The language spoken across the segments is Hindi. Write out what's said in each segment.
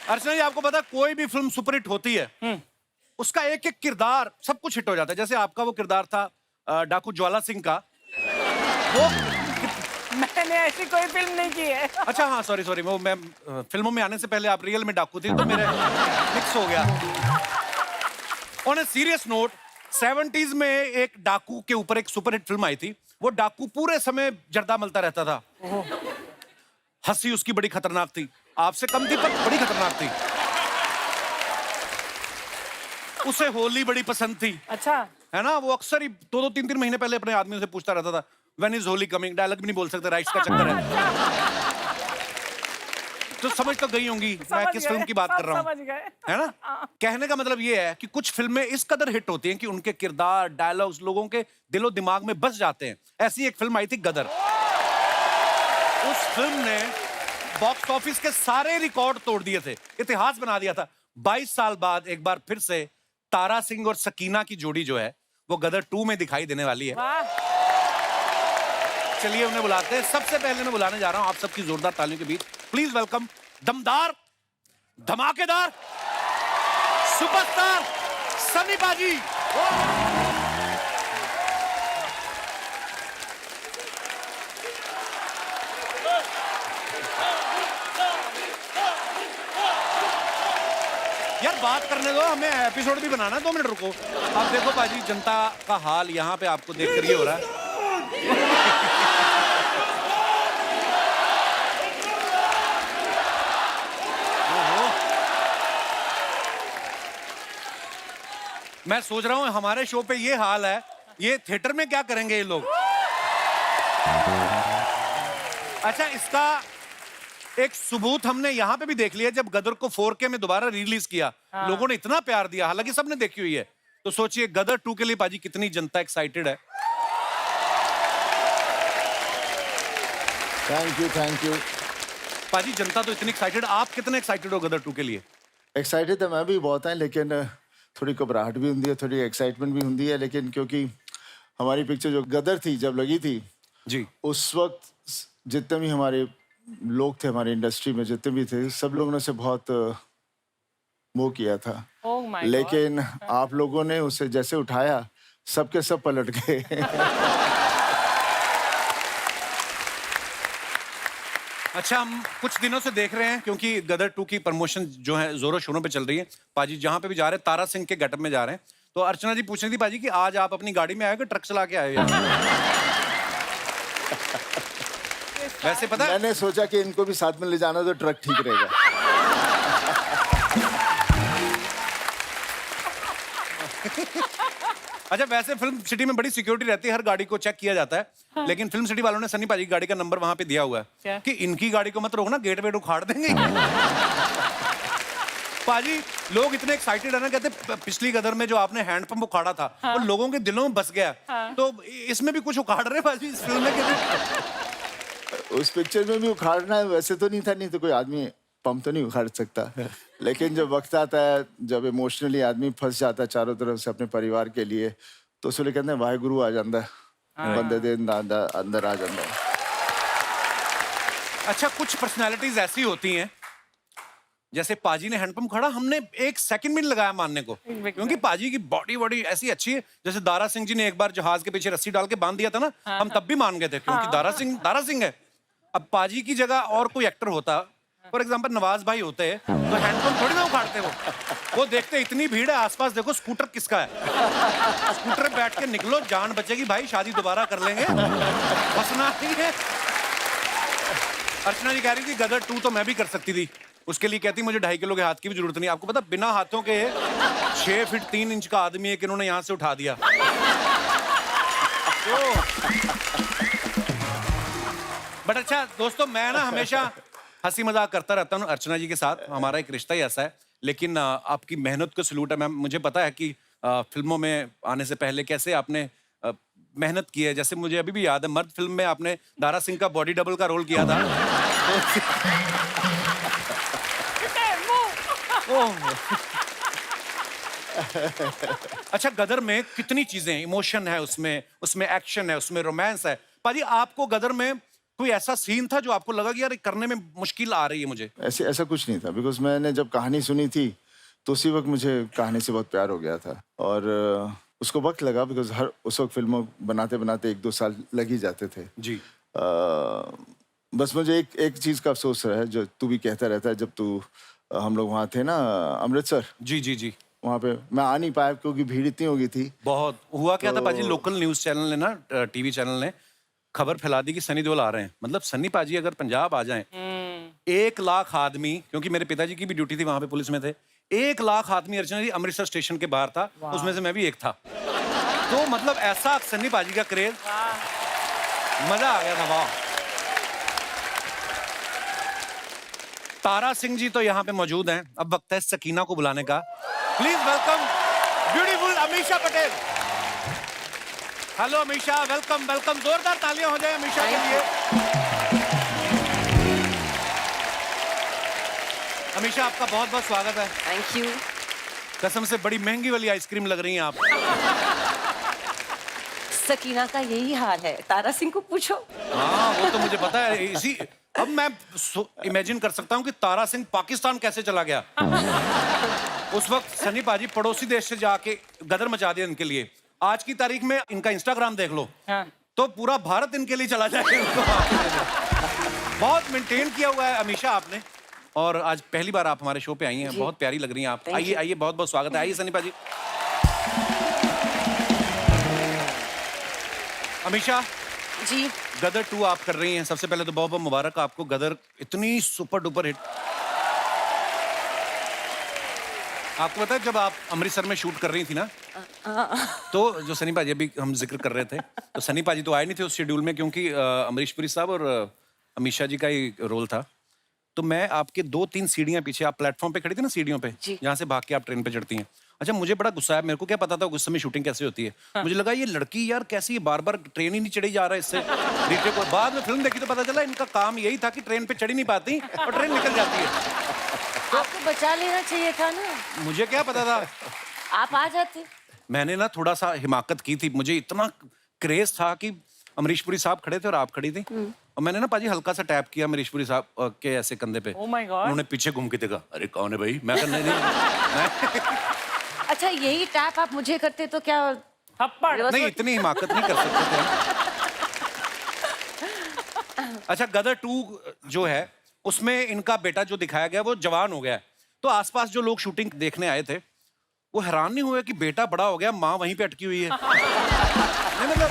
अर्चना जी, आपको पता है कोई भी फिल्म सुपरहिट होती है उसका एक एक किरदार सब कुछ हिट हो जाता है। जैसे आपका वो किरदार था डाकू ज्वाला सिंह का, वो मैंने ऐसी कोई फिल्म नहीं की है। अच्छा हाँ सॉरी सॉरी, वो मैं फिल्मों में आने से पहले आप रियल में डाकू थे तो मेरे मिक्स हो गया। On a serious note, 70s में एक डाकू के ऊपर एक सुपरहिट फिल्म आई थी। वो डाकू पूरे समय जर्दा मलता रहता था। हंसी उसकी बड़ी खतरनाक थी, आपसे कम थी पर बड़ी खतरनाक थी। उसे होली बड़ी पसंद थी, अच्छा, है ना। वो अक्सर ही 2-2 3-3 महीने पहले अपने आदमी से पूछता रहता था when is Holi coming. Dialogue भी नहीं बोल सकते, राइट्स का चक्कर है। तो समझ तो गई होंगी मैं किस फिल्म की बात कर रहा हूँ, है ना। कहने का मतलब ये है कि कुछ फिल्में इस कदर हिट होती हैं कि उनके किरदार, डायलॉग्स लोगों के दिलो दिमाग में बस जाते हैं। ऐसी एक फिल्म आई थी गदर। उस फिल्म ने बॉक्स ऑफिस के सारे रिकॉर्ड तोड़ दिए थे, इतिहास बना दिया था। 22 साल बाद एक बार फिर से तारा सिंह और सकीना की जोड़ी जो है वो गदर 2 में दिखाई देने वाली है। चलिए उन्हें बुलाते हैं। सबसे पहले मैं बुलाने जा रहा हूं आप सबकी जोरदार तालियों के बीच, प्लीज वेलकम दमदार, धमाकेदार, सुपरस्टार सनी पाजी। यार बात करने दो, हमें एपिसोड भी बनाना है। 2 मिनट रुको। अब देखो पाजी, जनता का हाल यहाँ पे आपको देख कर ये हो रहा है। मैं सोच रहा हूँ हमारे शो पे ये हाल है, ये थिएटर में क्या करेंगे ये लोग। अच्छा, इसका एक सबूत हमने यहाँ पे भी देख लिया जब गदर को 4K में दोबारा रिलीज किया। लोगों ने इतना प्यार दिया, हालांकि सबने देखी हुई है। तो सोचिए गदर 2 के लिए पाजी कितनी जनता एक्साइटेड है। थैंक यू पाजी, जनता तो इतनी एक्साइटेड, आप कितने एक्साइटेड हो गदर 2 के लिए? एक्साइटेड तो मैं भी बहुत है, लेकिन थोड़ी घबराहट भी होती है, थोड़ी एक्साइटमेंट भी होती है। लेकिन क्योंकि हमारी पिक्चर जो गदर थी जब लगी थी जी, उस वक्त जितने भी हमारे लोग थे, हमारी इंडस्ट्री में जितने भी थे, सब लोगों ने उसे बहुत वो किया था। Oh my लेकिन आप लोगों ने उसे जैसे उठाया सबके सब पलट गए। अच्छा, हम कुछ दिनों से देख रहे हैं क्योंकि गदर 2 की प्रमोशन जो है जोरों शोरों पे चल रही है। पाजी जहां पे भी जा रहे हैं तारा सिंह के गेटअप में जा रहे हैं। तो अर्चना जी पूछ रही थी पाजी कि आज आप अपनी गाड़ी में आए हो कि ट्रक चला के आए हो? वैसे पता है, मैंने सोचा कि इनको भी साथ में ले जाना तो ट्रक ठीक रहेगा। अच्छा वैसे फिल्म सिटी में बड़ी सिक्योरिटी रहती है, हर गाड़ी को चेक किया जाता है। हाँ। लेकिन फिल्म सिटी वालों ने सनी पाजी की गाड़ी का नंबर वहां पे दिया हुआ है कि इनकी गाड़ी को मत रोकना, गेट वेट उखाड़ देंगे। पाजी लोग इतने एक्साइटेड है ना, कहते पिछली गदर में जो आपने हैंडपंप उखाड़ा था वो लोगों के दिलों में बस गया। तो इसमें भी कुछ उखाड़ रहे पाजी इस फिल्म में? कहते उस पिक्चर में भी उखाड़ना है, वैसे तो नहीं था, नहीं तो कोई आदमी पंप तो नहीं उखाड़ सकता। लेकिन जब वक्त आता है, जब इमोशनली आदमी फंस जाता है चारों तरफ से अपने परिवार के लिए, तो उसलिए कहते हैं वाहेगुरु आ जाता है, बंदे दे अंदर आ जाता है। अच्छा, कुछ पर्सनालिटीज ऐसी होती हैं, जैसे पाजी ने हैंडपंप खड़ा, हमने 1 सेकंड भी नहीं लगाया मानने को, क्योंकि पाजी की बॉडी बॉडी ऐसी अच्छी है। जैसे दारा सिंह जी ने एक बार जहाज के पीछे रस्सी डाल के बांध दिया था ना, हम तब भी मान गए थे क्योंकि दारा सिंह है। अब पाजी की जगह और कोई एक्टर होता, फॉर एग्जाम्पल नवाज भाई होते, तो हैंडपंप थोड़ी ना उखाड़ते। वो देखते इतनी भीड़ है आसपास, देखो स्कूटर किसका है, स्कूटर पे बैठ के निकलो, जान बचेगी भाई, शादी दोबारा कर लेंगे, फंसना नहीं है। अर्चना जी कह रही थी गदर 2 तो मैं भी कर सकती थी, उसके लिए कहती मुझे 2.5 किलो के हाथ की भी जरूरत नहीं। आपको पता बिना हाथों के 6 फीट 3 इंच का आदमी है कि इन्होंने यहां से उठा दिया। बट अच्छा दोस्तों, मैं ना हमेशा हंसी मजाक करता रहता हूँ अर्चना जी के साथ, हमारा एक रिश्ता ही ऐसा है। लेकिन आपकी मेहनत को सलूट है मैम। मुझे पता है कि फिल्मों में आने से पहले कैसे आपने मेहनत की है। जैसे मुझे अभी भी याद है, मर्द फिल्म में आपने दारा सिंह का बॉडी डबल का रोल किया था। अच्छा, गदर में कितनी चीजें, इमोशन है उसमें एक्शन है, उसमें रोमांस है। पाजी आपको गदर में कोई ऐसा सीन था जो आपको लगा कि यार ये करने में मुश्किल आ रही है मुझे? ऐसा कुछ नहीं था, बिकॉज मैंने जब कहानी सुनी थी तो उसी वक्त मुझे कहानी से बहुत प्यार हो गया था। और उसको वक्त लगा, बिकॉज उस वक्त फिल्मों बनाते बनाते 1-2 साल लग ही जाते थे जी। बस मुझे एक चीज़ का अफसोस है, जो तू भी कहता रहता है, जब तू हम लोग वहाँ थे ना अमृतसर, जी जी जी। वहाँ पे मैं आ नहीं पाया क्योंकि भीड़ इतनी हो गई थी। बहुत हुआ क्या था तो- पाजी, लोकल न्यूज चैनल ने ना, टीवी चैनल ने खबर फैला दी कि सनी देओल आ रहे हैं। मतलब सनी पाजी अगर पंजाब आ जाएं, 1 लाख आदमी, क्योंकि मेरे पिताजी की भी ड्यूटी थी वहां पे, पुलिस में थे, 1 लाख आदमी अर्चना जी अमृतसर स्टेशन के बाहर था, उसमें से मैं भी एक था। तो मतलब ऐसा सनी पाजी का क्रेज, मजा आ गया था। वाह। तारा सिंह जी तो यहाँ पे मौजूद हैं, अब वक्त है सकीना को बुलाने का। Please welcome beautiful Amisha Patel. Hello Amisha, welcome welcome, जोरदार तालियां हो जाए अमीषा के लिए। अमीषा आपका बहुत बहुत स्वागत है। Thank you. कसम से बड़ी महंगी वाली आइसक्रीम लग रही हैं आप। सकीना का यही हाल है, तारा सिंह को पूछो। हाँ वो तो मुझे पता है। इसी अब मैं इमेजिन कर सकता हूँ कि तारा सिंह पाकिस्तान कैसे चला गया। उस वक्त सनी पाजी पड़ोसी देश से जाके गदर मचा दिया इनके लिए। आज की तारीख में इनका इंस्टाग्राम देख लो, हाँ। तो पूरा भारत इनके लिए चला जाएगा। बहुत मेंटेन किया हुआ है अमीषा आपने, और आज पहली बार आप हमारे शो पे आई हैं। बहुत प्यारी लग रही हैं आप। Thank आइए you. आइए, बहुत बहुत स्वागत है। आइए सनी पाजी। अमीषा जी। गदर 2 आप कर रही हैं। सबसे पहले तो बहुत बहुत मुबारक आपको, गदर इतनी सुपर डुपर हिट। आपको पता है जब आप अमृतसर में शूट कर रही थी ना, तो जो सनी पाजी अभी हम जिक्र कर रहे थे, तो सनी पाजी तो आए नहीं थे उस शेड्यूल में, क्योंकि अमरीश पुरी साहब और अमीषा जी का ही रोल था। तो मैं आपके 2-3 सीढ़ियां पीछे, आप प्लेटफॉर्म पे खड़ी थी ना सीढ़ियों पे, जी। यहाँ से भाग के आप ट्रेन पे चढ़ती हैं। अच्छा, मुझे बड़ा गुस्सा है, मेरे को क्या पता था गुस्से में शूटिंग कैसे होती है। मुझे लगा ये लड़की यार कैसी बार बार ट्रेन ही नहीं चढ़ी जा रहा है इससे। रीटे को बाद में फिल्म देखी तो पता चला इनका काम यही था कि ट्रेन पे चढ़ी नहीं पाती और ट्रेन निकल जाती है। आपको बचा लेना चाहिए था ना, मुझे क्या पता था। आप आ जाते। मैंने ना थोड़ा सा हिमाकत की थी, मुझे इतना क्रेज था कि अमरीश पुरी साहब खड़े थे और आप खड़ी थी, और मैंने ना पाजी हल्का सा टैप किया अमरीश पुरी साहब के ऐसे कंधे पे। Oh my God. उन्होंने पीछे घूम के देखा, अरे कौन है भाई? मैं कहा नहीं। अच्छा, यही टैप आप मुझे करते तो क्या? थप्पड़। नहीं, इतनी हिमाकत नहीं कर सकते थे। अच्छा, गदर 2 जो है उसमें इनका बेटा जो दिखाया गया वो जवान हो गया है। तो आसपास जो लोग शूटिंग देखने आए थे वो हैरान नहीं हुए कि बेटा बड़ा हो गया, माँ वहीं पे अटकी हुई है? नहीं मतलब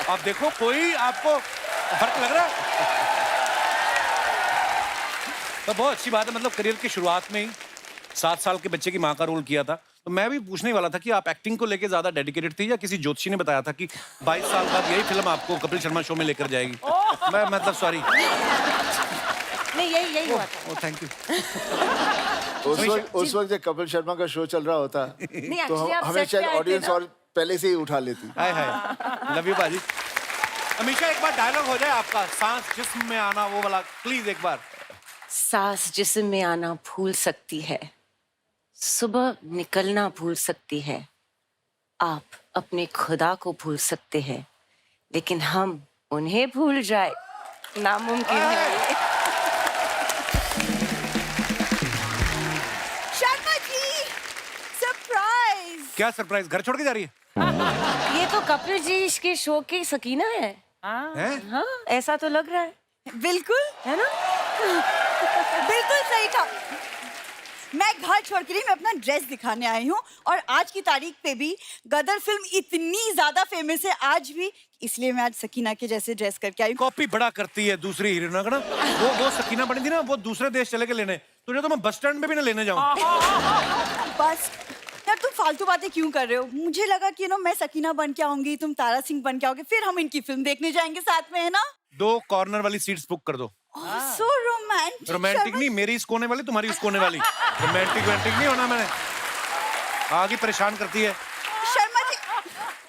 आप देखो, कोई आपको फर्क लग रहा है? तो बहुत अच्छी बात है। मतलब करियर की शुरुआत में ही 7 साल के बच्चे की माँ का रोल किया था। तो मैं भी पूछने ही वाला था कि आप एक्टिंग को लेके ज्यादा डेडिकेटेड थी, या किसी ज्योतिषी ने बताया था कि 22 साल बाद यही फिल्म आपको कपिल शर्मा शो में लेकर जाएगी? मैं मतलब सॉरी। नहीं, यही हुआ था। ओ थैंक यू। उस वक्त जब कपिल शर्मा का शो चल रहा होता नहीं, तो actually आप हमें set पे शायद आए थे ऑडियंस ना? और पहले से ही उठा लेती। हाय हाय, लव यू बाजी। अमीषा एक बार डायलॉग हो जाए आपका, सांस जिस्म में आना, वो वाला प्लीज एक बार। सांस जिस्म में आना भूल सकती है, सुबह निकलना भूल सकती है, आप अपने खुदा को भूल सकते हैं, लेकिन हम उन्हें भूल जाए नामुमकिन है। शर्मा जी, सरप्राइज। क्या सरप्राइज? घर छोड़ के जा रही है? ये तो कपिल जी के शो की सकीना है। हैं? हाँ, ऐसा तो लग रहा है, बिल्कुल है ना? बिल्कुल सही कहा। मैं घर छोड़ के नहीं, मैं अपना ड्रेस दिखाने आई हूँ, और आज की तारीख पे भी गदर फिल्म इतनी ज्यादा फेमस है आज भी, इसलिए मैं आज सकीना के जैसे ड्रेस करके आई हूँ। कॉपी बड़ा करती है दूसरी हीरोइनों का ना। वो सकीना बनी थी ना, वो दूसरे देश चले के लेने, तुझे तो मैं बस स्टैंड में भी ना लेने जाऊं। बस यार, तुम फालतू बातें क्यों कर रहे हो? मुझे लगा कि मैं सकीना बन के आऊंगी, तुम तारा सिंह बन के आओगे, फिर हम इनकी फिल्म देखने जाएंगे साथ में, है ना? 2 कॉर्नर वाली सीट्स बुक कर दो। So romantic. रोमांटिक नहीं, मेरी इस कोने वाली, तुम्हारी उस कोने वाली। रोमांटिक नहीं होना मैंने। आगे परेशान करती है। शर्मा जी,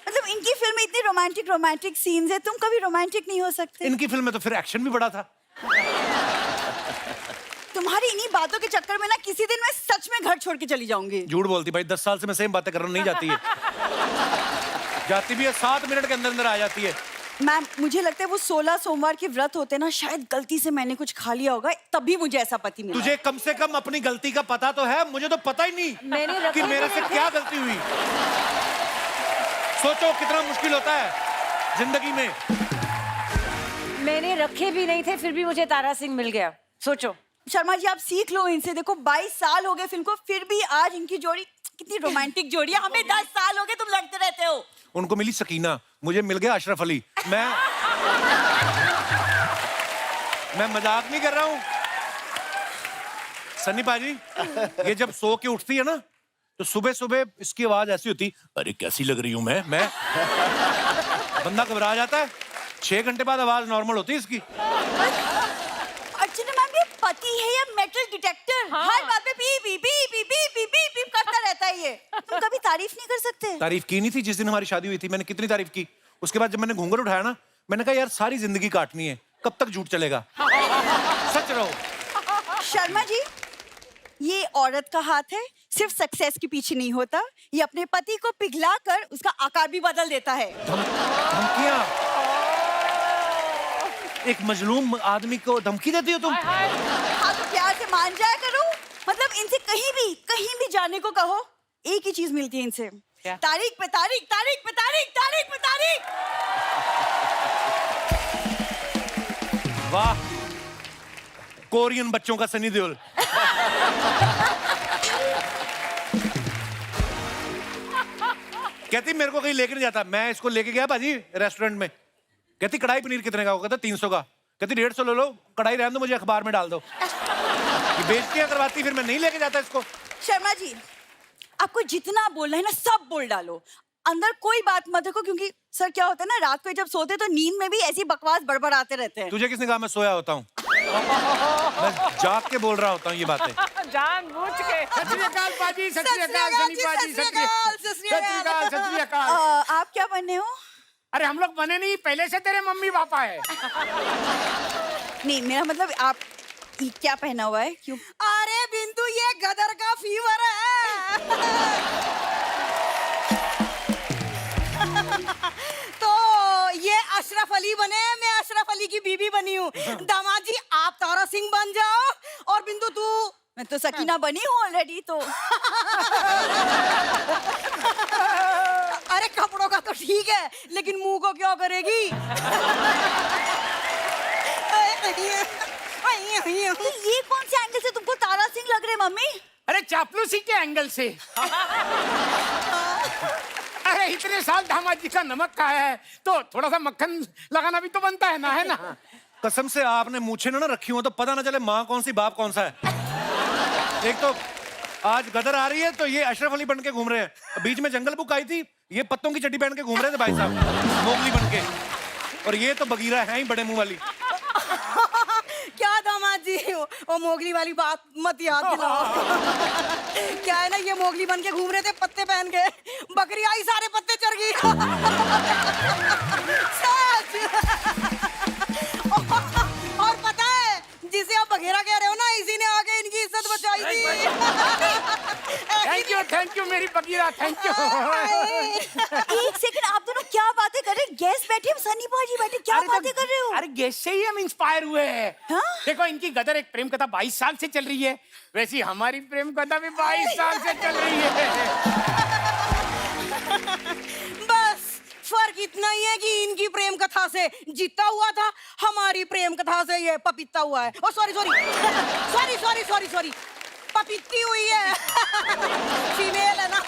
मतलब इनकी फिल्म में इतनी रोमांटिक सीन्स है, तुम कभी रोमांटिक नहीं हो सकते? इनकी फिल्म में तो फिर एक्शन भी बड़ा था। तुम्हारी इन्हीं बातों के चक्कर में ना किसी दिन मैं सच में घर छोड़ के चली जाऊंगी। झूठ बोलती भाई, 10 साल से मैं सेम बातें कर रहा हूं, नहीं जाती है। जाती भी है 7 मिनट के अंदर अंदर आ जाती है। मैम मुझे लगता है वो 16 सोमवार के व्रत होते ना, शायद गलती से मैंने कुछ खा लिया होगा, तभी मुझे ऐसा पति मिला। तुझे कम से कम अपनी गलती का पता तो है, मुझे तो पता ही नहीं मैंने कि मेरे से क्या गलती हुई। सोचो कितना मुश्किल होता है जिंदगी में। मैंने रखे भी नहीं थे, फिर भी मुझे तारा सिंह मिल गया। सोचो। शर्मा जी आप सीख लो इनसे, देखो 22 साल हो गए फिल्म को, फिर भी आज इनकी जोड़ी कितनी रोमांटिक जोड़ी है। हमें 10 साल हो गए तुम लड़ते रहते हो। उनको मिली सकीना, मुझे मिल गया अशरफ अली। मैं मजाक नहीं कर रहा हूं। सन्नी पाजी, ये जब सो के उठती है ना, तो सुबह सुबह इसकी आवाज ऐसी होती, अरे कैसी लग रही हूं मैं बंदा घबरा जाता है। 6 घंटे बाद आवाज नॉर्मल होती है इसकी। अर्चना मैम ये पति है या मेटल डिटेक्टर? हाँ। हर बात में P P P P P P P P करता रहता है ये। तुम कभी तारीफ नहीं कर सकते? तारीफ की नहीं थी जिस दिन हमारी शादी हुई थी, मैंने कितनी तारीफ की। उसके बाद जब मैंने घूंघट उठाया ना, मैंने कहा यार सारी जिंदगी काटनी है, कब तक झूठ चलेगा। सच रहो। शर्मा जी ये औरत का हाथ है, सिर्फ सक्सेस के पीछे नहीं होता, ये अपने पति को पिघला कर उसका आकार भी बदल देता है। धमकियां, एक मजलूम आदमी को धमकी देती हो तुम। हाँ तो प्यार से मान जाया करो, मतलब इनसे कहीं भी जाने को कहो, एक ही चीज मिलती है इनसे, क्या? तारीख पे तारीख, तारीख पे तारीख, तारीख पे तारीख। वाह, कोरियन बच्चों का सनी देओल। कहती मेरे को कहीं लेके नहीं जाता। मैं इसको लेके गया भाजी रेस्टोरेंट में, कहती कढ़ाई पनीर कितने का होगा? कहता 300 का। कहती 150 ले लो, कढ़ाई रहने दो, मुझे अखबार में डाल दो। ये बेइज्जतियां करवाती, फिर मैं नहीं लेके जाता इसको। शर्मा जी आपको जितना बोलना है ना सब बोल डालो, अंदर कोई बात मत रखो, क्योंकि सर क्या होता है ना, रात को जब सोते तो नींद में भी ऐसी बकवास बड़बड़ाते रहते हैं। तुझे किसने कहा मैं सोया होता हूँ? मैं जाग के बोल रहा होता हूँ ये बातें। जानबूझ के। सत श्री अकाल पाजी, सत श्री अकाल सनी पाजी, सत श्री अकाल। आप क्या बने हो? अरे हम लोग बने नहीं, पहले से तेरे मम्मी पापा है। नहीं मेरा मतलब आप ये क्या पहना हुआ है? क्यों? अरे बिंदु ये गदर का फीवर है। तो ये अशरफ अली बने, मैं अशरफ अली की बीबी बनी हूँ। दामाद जी आप तारा सिंह बन जाओ, और बिंदु तू। मैं तो सकीना बनी हूँ ऑलरेडी तो। अरे कपड़ों का तो ठीक है, लेकिन मुंह को क्या करेगी? ये कौन से एंगल से तुमको तारा सिंह लग रहे मम्मी? अरे चापलूसी के एंगल से। अरे इतने साल दामाद जी का नमक खाया है, तो थोड़ा सा मक्खन लगाना भी तो बनता है ना, है ना? कसम से आपने मूछें ना रखी हो तो पता ना चले माँ कौन सी बाप कौन सा है। एक तो आज गदर आ रही है तो ये अशरफ अली बन के घूम रहे हैं, बीच में जंगल बुक आई थी, ये पत्तों की चड्डी पहन के घूम रहे थे भाई साहब मोगली बन के, और ये तो बगीरा है ही बड़े मुंह वाली। क्या दामाद जी वो मोगली वाली बात मत याद दिलाओ। क्या है ना, ये मोगली बन के घूम रहे थे पत्ते पहन के, बकरी आई सारे पत्ते चढ़ गई। और पता है जिसे आप बघेरा कह रहे हो ना, इसी ने आके इनकी इज्जत बचाई थी। थैंक यू मेरी बगीरा, थैंक यू। एक सेकंड, आप दोनों क्या बातें कर रहे हैं? गेस्ट बैठे हैं, सनी भाजी बैठे, क्या बातें कर रहे हो? अरे गेस्ट से ही हम इंस्पायर हुए हैं। हाँ? देखो इनकी गदर एक प्रेम कथा 22 साल से चल रही है, वैसी हमारी प्रेम कथा भी 22 साल से चल रही है। बस फर्क इतना ही है कि इनकी प्रेम कथा से जीता हुआ था, हमारी प्रेम कथा से ये पपीता हुआ है। Oh sorry sorry sorry sorry sorry, पपीती हुई है। फीमेल है ना।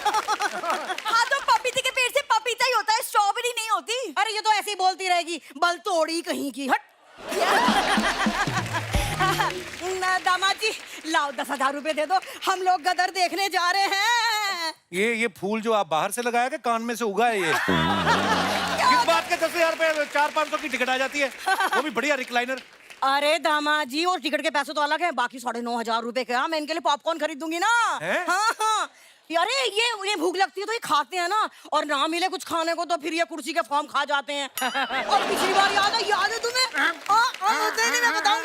हाँ तो पपीते के पेड़ से पपीता ही होता है, स्ट्रॉबेरी नहीं होती। अरे ये तो ऐसे ही बोलती रहेगी, बल तोड़ी कहीं की। हट। दामाद जी लाओ 10,000 रुपए दे दो, हम लोग गदर देखने जा रहे हैं। ये फूल जो आप बाहर से लगाया कि कान में से उगा है ये? किस बात के 10,000 रुपए 400-500 की टिकट आ जाती है, वो भी बढ़िया रिक्लाइनर। अरे दामाद जी और टिकट के पैसे तो अलग है, बाकी 9,500 रुपए का मैं इनके लिए पॉपकॉर्न खरीद दूंगी ना। हाँ हाँ, अरे ये भूख लगती है तो ये खाते हैं ना, और ना मिले कुछ खाने को तो फिर ये कुर्सी के फॉर्म खा जाते हैं। और पिछली बार याद है तुम्हें?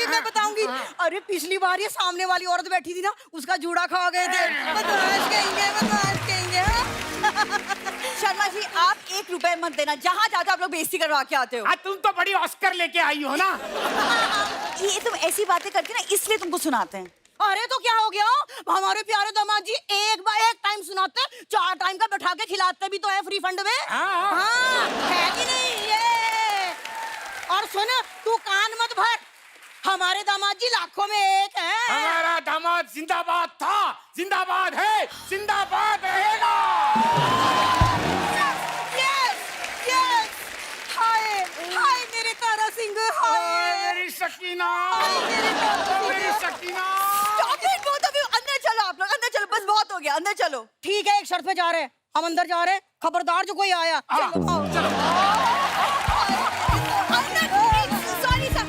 मैं बताऊंगी। अरे पिछली बार ये सामने वाली औरत बैठी थी ना, उसका जूड़ा खा गए थे। बदमाश कहेंगे, बदमाश कहेंगे। शर्मा जी आप 1 रुपए मत देना, जहाँ जाते हो आप लोग बेइज्जती करवा के आते हो। आज तुम तो बड़ी ऑस्कर लेके आई हो ना। ये तुम ऐसी बातें करके ना इसलिए तुमको सुनाते हैं। अरे तो क्या हो गया, हमारे प्यारे दामाद जी एक बार एक टाइम सुनाते, 4 टाइम का बैठा के खिलाते भी तो है फ्री फंड में। हाँ, है कि नहीं ये? और सुन, तू कान मत भर, हमारे दामाद जी लाखों में एक है। हमारा दामाद जिंदाबाद था, जिंदाबाद है, जिंदाबाद रहेगा। यस यस, हाय हाय मेरे तारा सिंह, हाय मेरी शकीना, मेरे तारा मेरी Shakina. Stop it, both of you. अंदर चलो आप लोग, अंदर चलो, बस बहुत हो गया, अंदर चलो। ठीक है, एक शर्त पे जा रहे हैं, हम अंदर जा रहे हैं, खबरदार जो कोई आया। चलो, आओ। Sorry sir.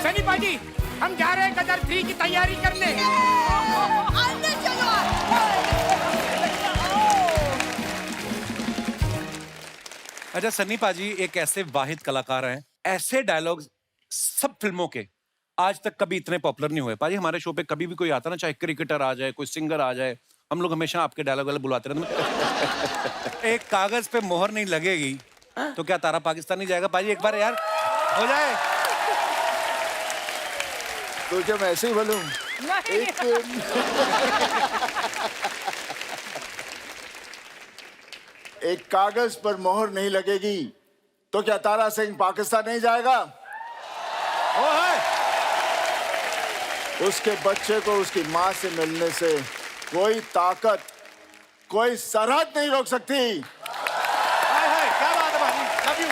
सनी पाजी, हम जा रहे हैं गदर 3 की तैयारी करने। अंदर चलो आप। अच्छा सन्नी पाजी एक ऐसे वाहिद कलाकार हैं, ऐसे डायलॉग्स सब फिल्मों के आज तक कभी इतने पॉपुलर नहीं हुए। पाजी हमारे शो पे कभी भी कोई आता ना, चाहे क्रिकेटर आ जाए, कोई सिंगर आ जाए, हम लोग हमेशा आपके डायलॉग वाले बुलाते रहते। एक कागज पे मोहर नहीं लगेगी तो क्या तारा पाकिस्तान नहीं जाएगा? पाजी एक बार यार हो जाए तो क्या मैं ऐसे ही बोलूं? एक कागज पर मोहर नहीं लगेगी तो क्या तारा सिंह पाकिस्तान नहीं जाएगा? ओ है उसके बच्चे को उसकी माँ से मिलने से कोई ताकत, कोई सरहद नहीं रोक सकती। हाय हाय क्या बात है पाजी, लव यू।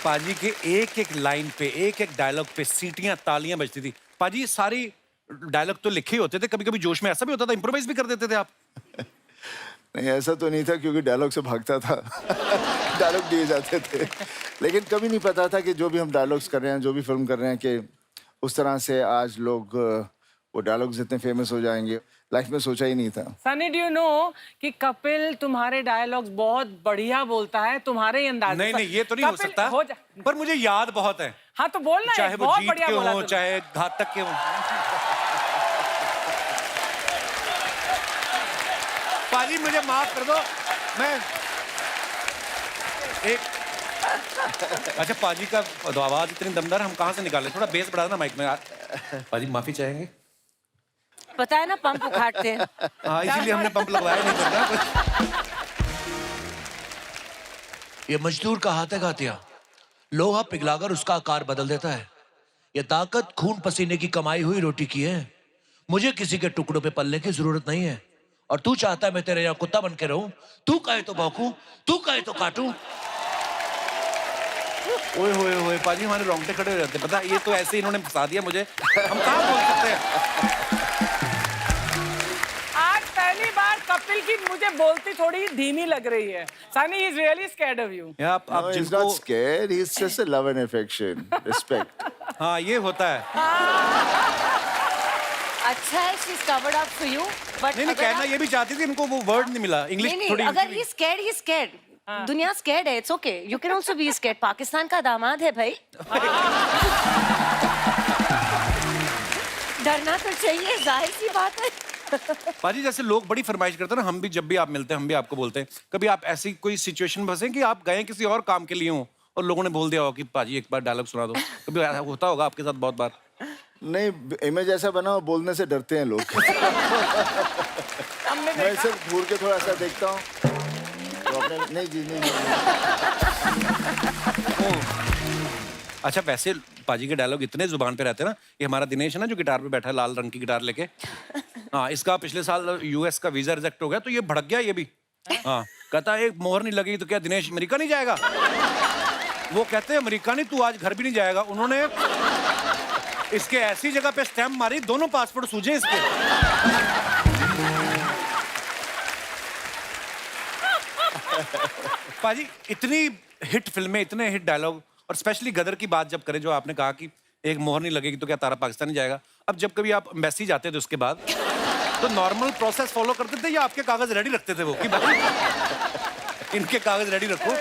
पाजी के एक एक लाइन पे, एक एक डायलॉग पे सीटियां तालियां बजती थी। पाजी सारी डायलॉग तो लिखे ही होते थे, कभी कभी जोश में ऐसा भी होता था इम्प्रोवाइज भी कर देते थे आप? नहीं ऐसा तो नहीं था क्योंकि डायलॉग से भागता था। डायलॉग दिए जाते थे, लेकिन कभी नहीं पता था कि जो भी हम डायलॉग्स कर रहे हैं, जो भी फिल्म कर रहे हैं, कि उस तरह से आज लोग वो डायलॉग्स इतने फेमस हो जाएंगे, लाइफ में सोचा ही नहीं था। सनी डू यू नो कि कपिल तुम्हारे डायलॉग्स बहुत बढ़िया बोलता है, तुम्हारे ही अंदाज नहीं नहीं ये तो नहीं हो सकता, पर मुझे याद बहुत है। हाँ तो बोलना है, चाहे वो बहुत जीत बढ़िया के बोला हो, तुमने। चाहे घातक के हो। पाजी मुझे माफ कर दो, मैं एक अच्छा पाजी का आवाज इतनी दमदार हम कहाँ से निकाले? थोड़ा बेस बढ़ा देना माइक में यार। पाजी माफी चाहेंगे? पता है ना पंप उखाड़ते हैं। हाँ इसीलिए हमने पंप लगवाया नहीं करना। ये मजदूर का हाथ है घातिया, लोहा पिघलाकर उसका आकार बदल देता है। ये ताकत खून पसीने की कमाई हुई रोटी की है। मुझे किसी के टुकड़ों पे पलने की जरूरत नहीं है। और तू चाहता है मैं तेरे यहाँ कुत्ता बन के रहूं? तू कहे तो भौंकूं, तू कहे तो काटूं। ओए होए होए पाजी हमारे रोंगटे खड़े हो जाते। पता ये तो ऐसे ही इन्होंने फंसा दिया मुझे, हम कहाँ बोल सकते हैं। आज पहली बार कपिल की मुझे बोलती थोड़ी धीमी लग रही है। Sunny is really scared of you. आप No, he's जिनको not scared. He's just a love and affection, respect. हाँ ये होता है। अच्छा है she's covered up for you, but नहीं नहीं अगर कहना आप- ये भी चाहती थी, इनको वो वर्ड नहीं मिला इंग्लिश नहीं थोड़ी। अगर he scared, दुनिया scared है, it's okay, you can also be scared। Pakistan का दामाद है भाई। डरना तो चाहिए, जाहिर सी बात है। पाजी जैसे लोग बड़ी फरमाइश करते हैं ना, हम भी जब भी आप मिलते हैं हम भी आपको बोलते हैं, कभी आप ऐसी कोई सिचुएशन में फंसे कि आप गए किसी और काम के लिए हो और लोगों ने बोल दिया हो कि पाजी एक बार डायलॉग सुना दो? कभी ऐसा होता होगा आपके साथ बहुत बार? नहीं, इमेज ऐसा बना हो, बोलने से डरते हैं लोग। मैं सिर्फ घूर के थोड़ा सा देखता हूँ तो अपने नहीं जी नहीं। अच्छा वैसे पाजी के डायलॉग इतने जुबान पे रहते हैं ना। ये हमारा दिनेश है ना जो गिटार पे बैठा है, लाल रंग की गिटार लेके। हाँ इसका पिछले साल यूएस का वीजा रिजेक्ट हो गया तो ये भड़क गया ये भी। हाँ कहता है एक मोहर नहीं लगेगी तो क्या दिनेश अमेरिका नहीं जाएगा? वो कहते हैं अमेरिका नहीं, तू आज घर भी नहीं जाएगा। उन्होंने इसके ऐसी जगह पे स्टैम्प मारी, दोनों पासपोर्ट सूझे इसके। पाजी इतनी हिट फिल्में, इतने हिट डायलॉग, और स्पेशली गदर की बात जब करें, जो आपने कहा कि एक मोहर नहीं लगेगी तो क्या तारा पाकिस्तान नहीं जाएगा। अब जब कभी आप एम्बेसी जाते थे उसके बाद तो नॉर्मल प्रोसेस फॉलो करते थे या आपके कागज रेडी रखते थे वो कि भाई इनके कागज रेडी रखो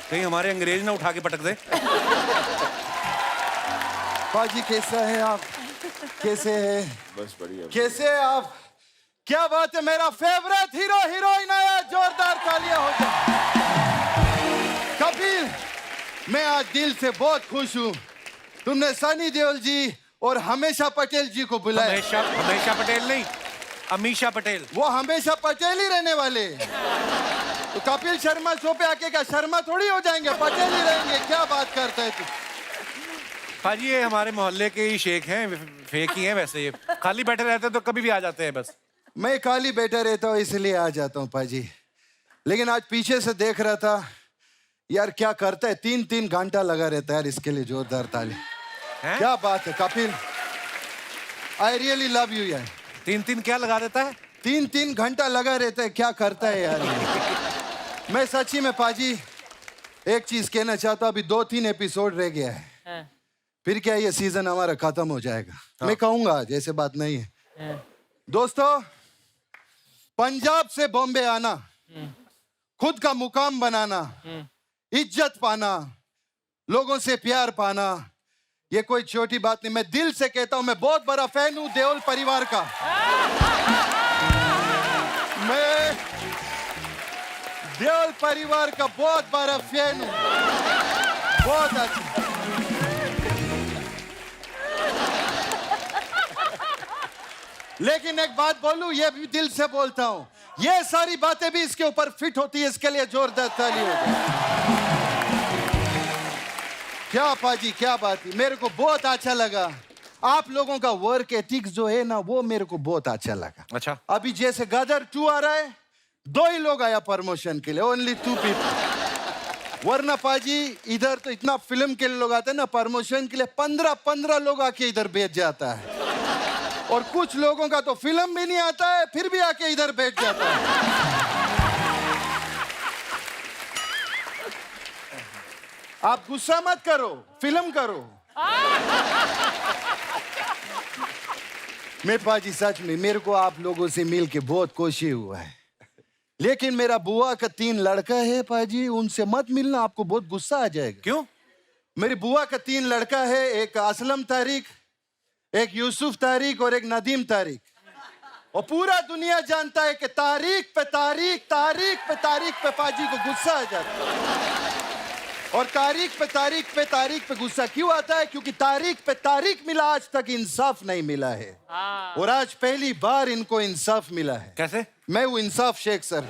कहीं हमारे अंग्रेज ना उठा के पटक दे? पाजी कैसा है आप? कैसे है? बस बढ़िया। कैसे है आप? क्या बात है, मेरा फेवरेट हीरो हीरोइन आया, जोरदार तालियां हो जाए। कपिल, मैं आज दिल से बहुत खुश हूँ। तुमने सनी देओल जी और हमेशा पटेल जी को बुलाया। हमेशा हमेशा पटेल नहीं, अमीषा पटेल। वो हमेशा पटेल ही रहने वाले। तो कपिल शर्मा शो पे आके क्या शर्मा थोड़ी हो जाएंगे, पटेल ही रहेंगे। क्या बात करते है तू? भाजी ये हमारे मोहल्ले के ही शेख हैं, फेक ही हैं वैसे। ये खाली बैठे रहते हैं तो कभी भी आ जाते हैं बस। मैं खाली बैठा रहता हूँ इसलिए आ जाता हूँ पाजी। लेकिन आज पीछे से देख रहा था यार, क्या करता है, 3-3 घंटा लगा रहता है यार इसके लिए। जोरदार ताली। क्या बात है Kapil, I really love you यार। 3-3 क्या लगा देता है? 3-3 घंटा लगा रहता है, क्या करता है यार। मैं सच्ची में पाजी एक चीज कहना चाहता हूँ, अभी 2-3 एपिसोड रह गया है, फिर क्या ये सीजन हमारा खत्म हो जाएगा। मैं कहूंगा आज, ऐसे बात नहीं है। दोस्तों, पंजाब से बॉम्बे आना, खुद का मुकाम बनाना, इज्जत पाना, लोगों से प्यार पाना, ये कोई छोटी बात नहीं। मैं दिल से कहता हूं, मैं बहुत बड़ा फैन हूं देओल परिवार का। मैं देओल परिवार का बहुत बड़ा फैन हूं। बहुत अच्छा। लेकिन एक बात बोलूं, ये भी दिल से बोलता हूं, ये सारी बातें भी इसके ऊपर फिट होती है। इसके लिए जोरदार ताली हो जाए। क्या पाजी, क्या बात है। मेरे को बहुत अच्छा लगा आप लोगों का वर्क एथिक्स जो है ना, वो मेरे को बहुत अच्छा लगा। अच्छा, अभी जैसे गदर 2 आ रहा है, 2 ही लोग आया प्रमोशन के लिए, ओनली 2 पीपल। वरना पाजी इधर तो इतना फिल्म के लिए लोग आते हैं ना, प्रमोशन के लिए 15-15 लोग आके इधर बैठ जाता है। और कुछ लोगों का तो फिल्म भी नहीं आता है, फिर भी आके इधर बैठ जाता है। आप गुस्सा मत करो, फिल्म करो। मैं पाजी सच में, मेरे को आप लोगों से मिल के बहुत खुशी हुआ है। लेकिन मेरा बुआ का 3 लड़का है पाजी, उनसे मत मिलना, आपको बहुत गुस्सा आ जाएगा। क्यों? मेरी बुआ का 3 लड़का है, एक असलम तारिक, एक यूसुफ तारिक और एक नदीम तारिक। और पूरा दुनिया जानता है कि तारीख पे तारीख, तारीख पे तारीख पे पाजी को गुस्सा आ जाता है। और तारीख पे तारीख पे तारीख पे गुस्सा क्यों आता है? क्योंकि तारीख पे तारीख मिला, आज तक इंसाफ नहीं मिला है। और आज पहली बार इनको इंसाफ मिला है। कैसे? मैं हूं इंसाफ शेख सर।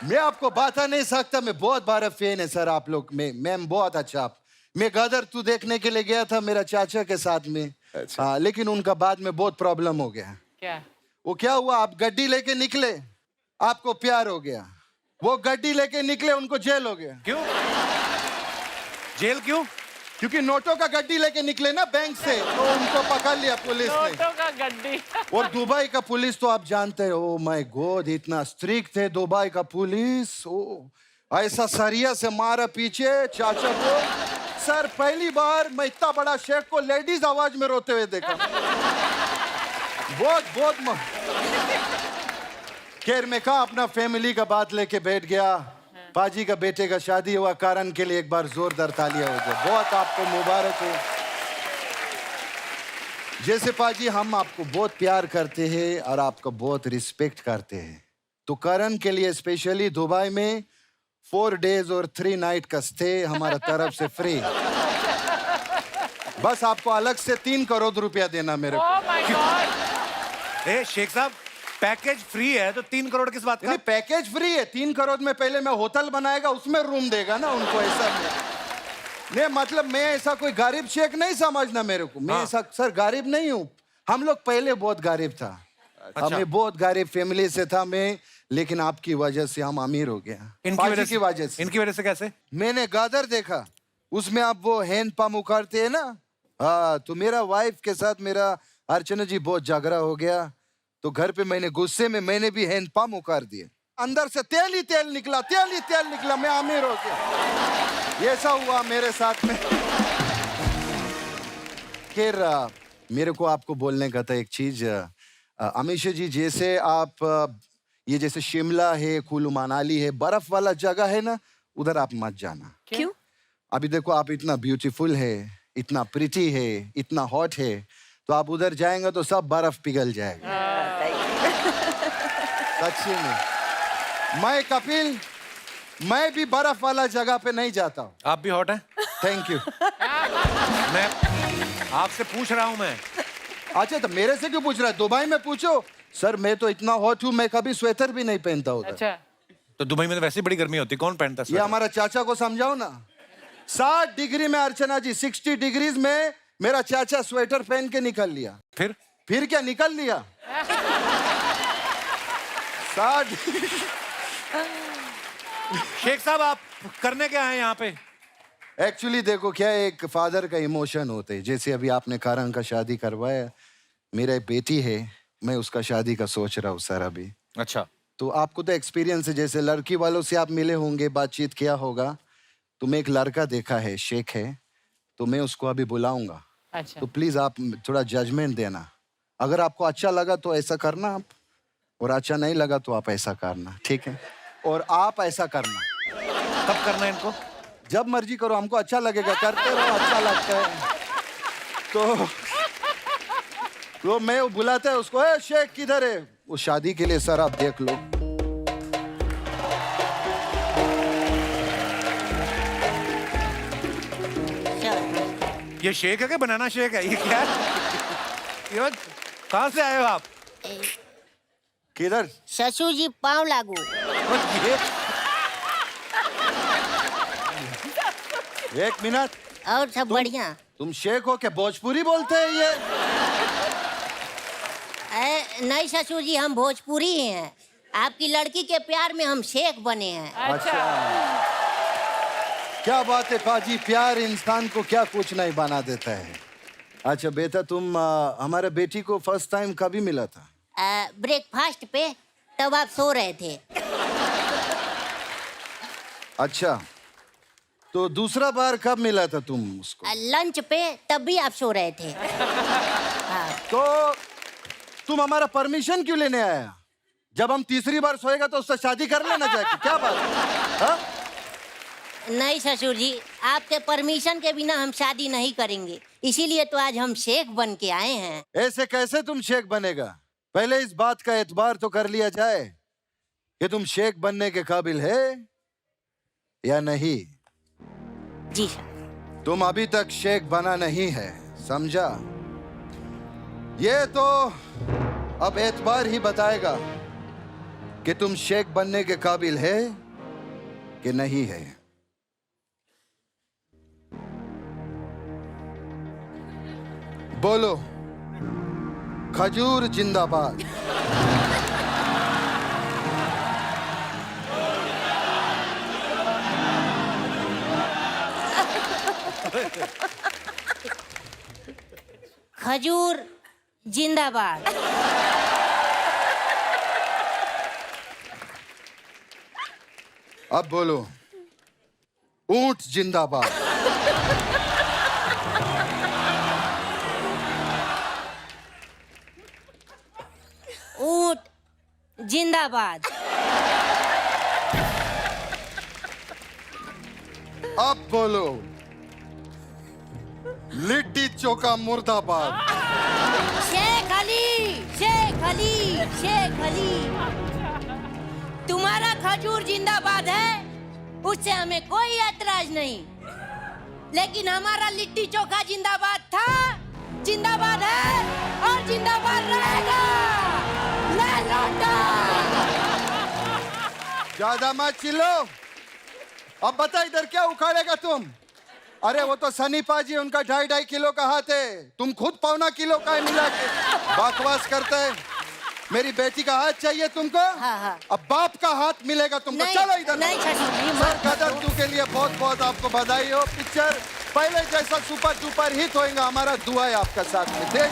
मैं आपको बता नहीं सकता, मैं बहुत बड़ा फैन है सर आप लोग। मैं बहुत अच्छा। मैं गदर 2 देखने के लिए गया था मेरा चाचा के साथ में। अच्छा। लेकिन उनका बाद में बहुत प्रॉब्लम हो गया। क्या? वो क्या हुआ, आप गड्डी लेके निकले, आपको प्यार हो गया। वो गड्डी लेके निकले, उनको जेल हो गया। क्यों? जेल क्यों? क्योंकि नोटों का गड्डी लेके निकले ना बैंक से, तो उनको पकड़ लिया पुलिस ने। नोटों का गड्डी। और दुबई का पुलिस तो आप जानते हो, ओ माय गॉड, इतना स्ट्रिक्ट है दुबई का पुलिस। ओ ऐसा सरिया से मारा पीछे चाचा को। सर पहली बार मैं इतना बड़ा शेख को लेडीज आवाज में रोते हुए देखा। बहुत खैर मैं कहा अपना फैमिली का बात लेके बैठ गया। पाजी का बेटे का शादी हुआ, कारण के लिए एक बार जोरदार तालियां हो जाए। बहुत आपको मुबारक हो। जैसे पाजी हम आपको बहुत प्यार करते हैं और आपका बहुत रिस्पेक्ट करते हैं, तो करण के लिए स्पेशली दुबई में 4 days और 3 night का स्टे हमारा तरफ से फ्री। बस आपको अलग से 3 करोड़ रुपया देना मेरे को। Oh my God! ए शेख साहब, पैकेज फ्री है तो 3 करोड़ किस बात का? नहीं, पैकेज फ्री है। 3 करोड़ में पहले मैं होटल बनाएगा, उसमें रूम देगा ना उनको। ऐसा नहीं, मतलब मैं ऐसा कोई गरीब शेख नहीं समझना मेरे को। मैं ऐसा सर गरीब नहीं हूँ। हम लोग पहले बहुत गरीब था। अच्छा। मैं बहुत गरीब फैमिली से था मैं, लेकिन आपकी वजह से हम अमीर हो गया। इनकी वजह से। इनकी वजह से कैसे? मैंने गदर देखा, उसमें आप वो हैंड पंप उखाड़ते हैं ना। हाँ, तो मेरा वाइफ के साथ मेरा अर्चना जी बहुत झगड़ा हो गया, तो घर पे मैंने गुस्से में मैंने भी हैंड पंप उखाड़ दिए। अंदर से तेल ही तेल निकला, तेल ही तेल निकला, मैं अमीर हो गया। ऐसा हुआ मेरे साथ में। खैर मेरे को आपको बोलने का था एक चीज। अमीषा जी, जैसे आप ये जैसे शिमला है, कुल्लू मनाली है, बर्फ वाला जगह है ना, उधर आप मत जाना। क्यों? अभी देखो आप इतना ब्यूटीफुल है, इतना प्रिटी है, इतना हॉट है, तो आप उधर जाएंगे तो सब बर्फ पिघल जाएगा। सच्ची में मैं कपिल, मैं भी बर्फ वाला जगह पे नहीं जाता हूँ। आप भी हॉट हैं। Thank you. मैं आपसे पूछ रहा हूं मैं। अच्छा तो मेरे से क्यों पूछ रहा है? दुबई में पूछो। सर मैं तो इतना हॉट हूँ, मैं कभी स्वेटर भी नहीं पहनता उधर। अच्छा तो दुबई में तो वैसे ही बड़ी गर्मी होती है, कौन पहनता है ये स्वेटर? हमारा चाचा को समझाओ ना। 60 डिग्री में अर्चना जी, 60 डिग्रीज में मेरा चाचा स्वेटर पहन के निकल लिया। फिर क्या निकल लिया? 60। शेख साहब आप करने क्या हैं यहाँ पे? एक्चुअली देखो क्या है, एक फादर का इमोशन होते हैं। जैसे अभी आपने कारण का शादी करवाया, मेरा एक बेटी है, मैं उसका शादी का सोच रहा हूँ सर अभी। अच्छा। तो आपको तो एक्सपीरियंस है, जैसे लड़की वालों से आप मिले होंगे, बातचीत किया होगा, तो मैं एक लड़का देखा है, शेख है, तो मैं उसको अभी बुलाऊंगा। अच्छा तो प्लीज आप थोड़ा जजमेंट देना। अगर आपको अच्छा लगा तो ऐसा करना आप, और अच्छा नहीं लगा तो आप ऐसा करना, ठीक है? और आप ऐसा करना। कब करना है इनको? जब मर्जी करो, हमको अच्छा लगेगा, करते रहो, अच्छा लगता है। तो मैं वो बुलाता है उसको, ए शेख किधर है? वो शादी के लिए सर आप देख लो। ये शेक है कि बनाना शेक है? ये क्या है? ये कहाँ से आए हो आप? किधर? ससुर जी पाँव लागू। ये एक मिनट, और सब बढ़िया? तुम शेख हो क्या? भोजपुरी बोलते हैं ये? नहीं ससुर जी, हम भोजपुरी ही हैं। आपकी लड़की के प्यार में हम शेख बने हैं। अच्छा क्या बात है पाजी, प्यार इंसान को क्या कुछ नहीं बना देता है। अच्छा बेटा, तुम हमारे बेटी को फर्स्ट टाइम कभी मिला था? ब्रेकफास्ट पे, तब आप सो रहे थे। अच्छा, तो दूसरा बार कब मिला था तुम उसको? लंच पे, तब भी आप सो रहे थे। तो तुम हमारा परमिशन क्यों लेने आया? जब हम तीसरी बार सोएगा तो उससे शादी कर लेना जाके, क्या बात है? हाँ? नहीं ससुर जी, आपके परमिशन के बिना हम शादी नहीं करेंगे, इसीलिए तो आज हम शेख बन के आए हैं। ऐसे कैसे तुम शेख बनेगा? पहले इस बात का एतबार तो कर लिया जाए कि तुम शेख बनने के काबिल है या नहीं। जी सर। तुम अभी तक शेख बना नहीं है, समझा? ये तो अब एतबार ही बताएगा कि तुम शेख बनने के काबिल है कि नहीं है। बोलो, खजूर जिंदाबाद। खजूर जिंदाबाद। अब बोलो, ऊंट जिंदाबाद। ऊंट जिंदाबाद। अब बोलो, लिट्टी चोखा मुर्दाबाद। शेख अली, शेख अली, शेख अली। तुम्हारा खजूर जिंदाबाद है, उससे हमें कोई ऐतराज नहीं, लेकिन हमारा लिट्टी चोखा जिंदाबाद था, जिंदाबाद है और जिंदाबाद रहेगा। ले लौटा। ज्यादा मत चिल्लो। अब बता, इधर क्या उखाड़ेगा तुम? अरे वो तो सनी पाजी, उनका 2.5 किलो का हाथ है, तुम खुद 1.25 किलो का मिला के बकवास करते है। मेरी बेटी का हाथ चाहिए तुमको? हाँ, हाँ। अब बाप का हाथ मिलेगा तुमको। नहीं, चलो इधर। नहीं ससुर जी, सर गदर 2 के लिए बहुत बहुत आपको बधाई हो। पिक्चर पहले जैसा सुपर डुपर हिट होएगा, हमारा दुआ है आपका साथ में। देख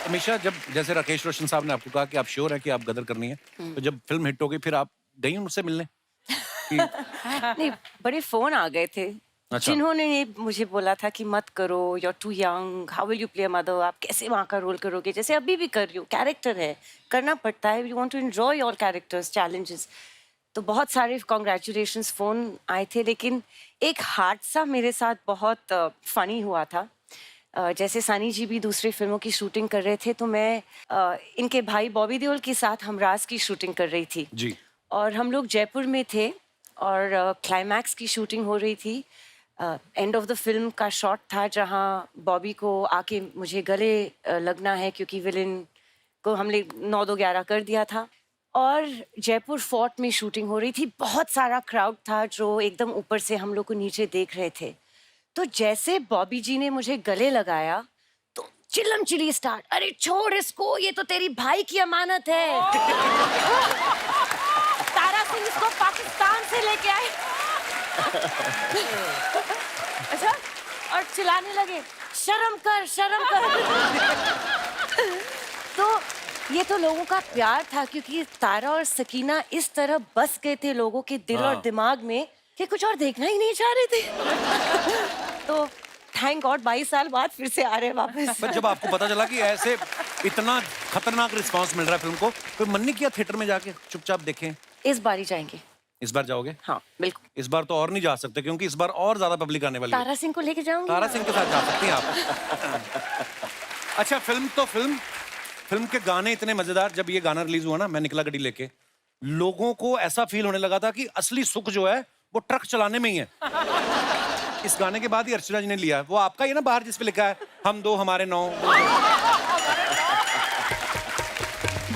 अमीषा, जब जैसे राकेश रोशन साहब ने आपको कहा कि आप श्योर हैं कि आप गदर करनी है, तो जब फिल्म हिट हो गई फिर आप गई उनसे मिलने? नहीं, बड़े फोन आ गए थे अच्छा। जिन्होंने मुझे बोला था कि मत करो, you are too young, how will you play mother, आप कैसे वहाँ का रोल करोगे? जैसे अभी भी कर रही हूँ, कैरेक्टर है, करना पड़ता है, you want to enjoy your characters, challenges. तो बहुत सारे कॉन्ग्रेचुलेशंस फ़ोन आए थे, लेकिन एक हादसा मेरे साथ बहुत फ़नी हुआ था। जैसे सानी जी भी दूसरी फिल्मों की शूटिंग कर रहे थे, तो मैं इनके भाई बॉबी देओल के साथ हमराज की शूटिंग कर रही थी जी। और हम लोग जयपुर में थे और क्लाइमैक्स की शूटिंग हो रही थी। एंड ऑफ द फिल्म का शॉट था जहां बॉबी को आके मुझे गले लगना है, क्योंकि विलेन को हमने 9-2-11 कर दिया था। और जयपुर फोर्ट में शूटिंग हो रही थी, बहुत सारा क्राउड था जो एकदम ऊपर से हम लोग को नीचे देख रहे थे। तो जैसे बॉबी जी ने मुझे गले लगाया तो चिल्लम चिल्ली स्टार्ट, अरे छोड़ इसको, ये तो तेरी भाई की अमानत है। तारा सिंह इसको पाकिस्तान से लेके आए। अच्छा, और चिल्लाने लगे, शर्म कर शर्म कर। तो ये तो लोगों का प्यार था, क्योंकि तारा और सकीना इस तरह बस गए थे लोगों के दिल और दिमाग में कि कुछ और देखना ही नहीं चाह रहे थे। तो थैंक गॉड 22 साल बाद फिर से आ रहे हैं वापस। पर जब आपको पता चला कि ऐसे इतना खतरनाक रिस्पांस मिल रहा है फिल्म को, तो मन नहीं किया थिएटर में जाके चुपचाप देखें? इस बार ही जाएंगे। इस बार जाओगे? हाँ बिल्कुल। इस बार तो और नहीं जा सकते, क्योंकि इस बार और ज्यादा पब्लिक आने वाली है। तारा सिंह को लेके जाऊंगी। तारा सिंह के साथ जा सकती हैं आप। अच्छा, फिल्म के गाने इतने मजेदार। जब ये गाना रिलीज हुआ ना, मैं निकला गड्डी लेके, लोगों को ऐसा फील होने लगा था कि असली सुख जो है वो ट्रक चलाने में ही है। इस गाने के बाद ही अर्चना जी ने लिया। वो आपका ही ना बाहर जिस पे लिखा है, हम दो हमारे नौ।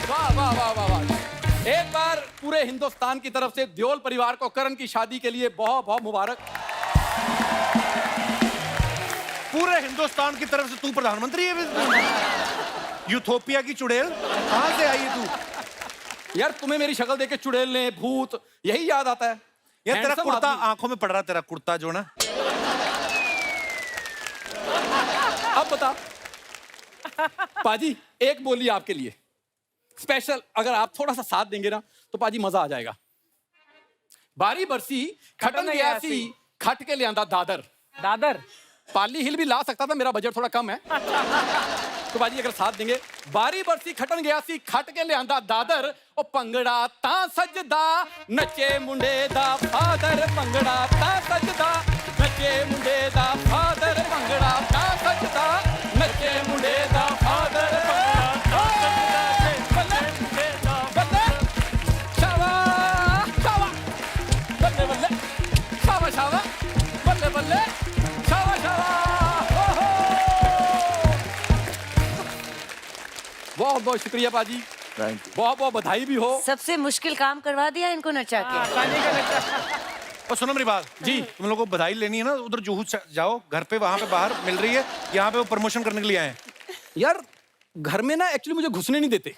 वाह वाह वाह वाह वाह। एक बार पूरे हिंदुस्तान की तरफ से देओल परिवार को करण की शादी के लिए बहुत बहुत मुबारक। पूरे हिंदुस्तान की तरफ से तू प्रधानमंत्री है? यूथोपिया की चुड़ैल कहां से आई है तू? यार तुम्हें मेरी शक्ल देख के चुड़ैलें, भूत यही याद आता है। यार तेरा Handsome कुर्ता आदमी। आंखों में पड़ रहा, तेरा कुर्ता जो ना। अब बता पाजी, एक बोली आपके लिए स्पेशल, अगर आप थोड़ा सा साथ देंगे ना तो पाजी मजा आ जाएगा। बारी बरसी खटन गया सी, खट के लियांदा दादर। दादर पाली हिल भी ला सकता था, मेरा बजट थोड़ा कम है। तो बाजी अगर साथ देंगे, बारी बरसी खटन गया सी, खट के लियांदा दादर, ओ पंगड़ा ता सजदा नचे मुंडे दा फादर, पंगड़ा ता सजदा नचे मुंडे दा फादर, पंगड़ा ता सजदा नचे मुंडे दा फादर, पंगड़ा ता सजदा शावा शावा बल्ले बल्ले, शावा शावा बल्ले बल्ले, शावा शावा। बहुत बहुत शुक्रिया पाजी, थैंक यू। बहुत बहुत बधाई भी हो। सबसे मुश्किल काम करवा दिया इनको नचा के। और सुनो मेरी बात जी। तुम लोगों को बधाई लेनी है ना, उधर जुहू जाओ, घर पे वहां पे बाहर मिल रही है, यहाँ पे वो प्रमोशन करने के लिए आए हैं। यार घर में ना एक्चुअली मुझे घुसने नहीं देते।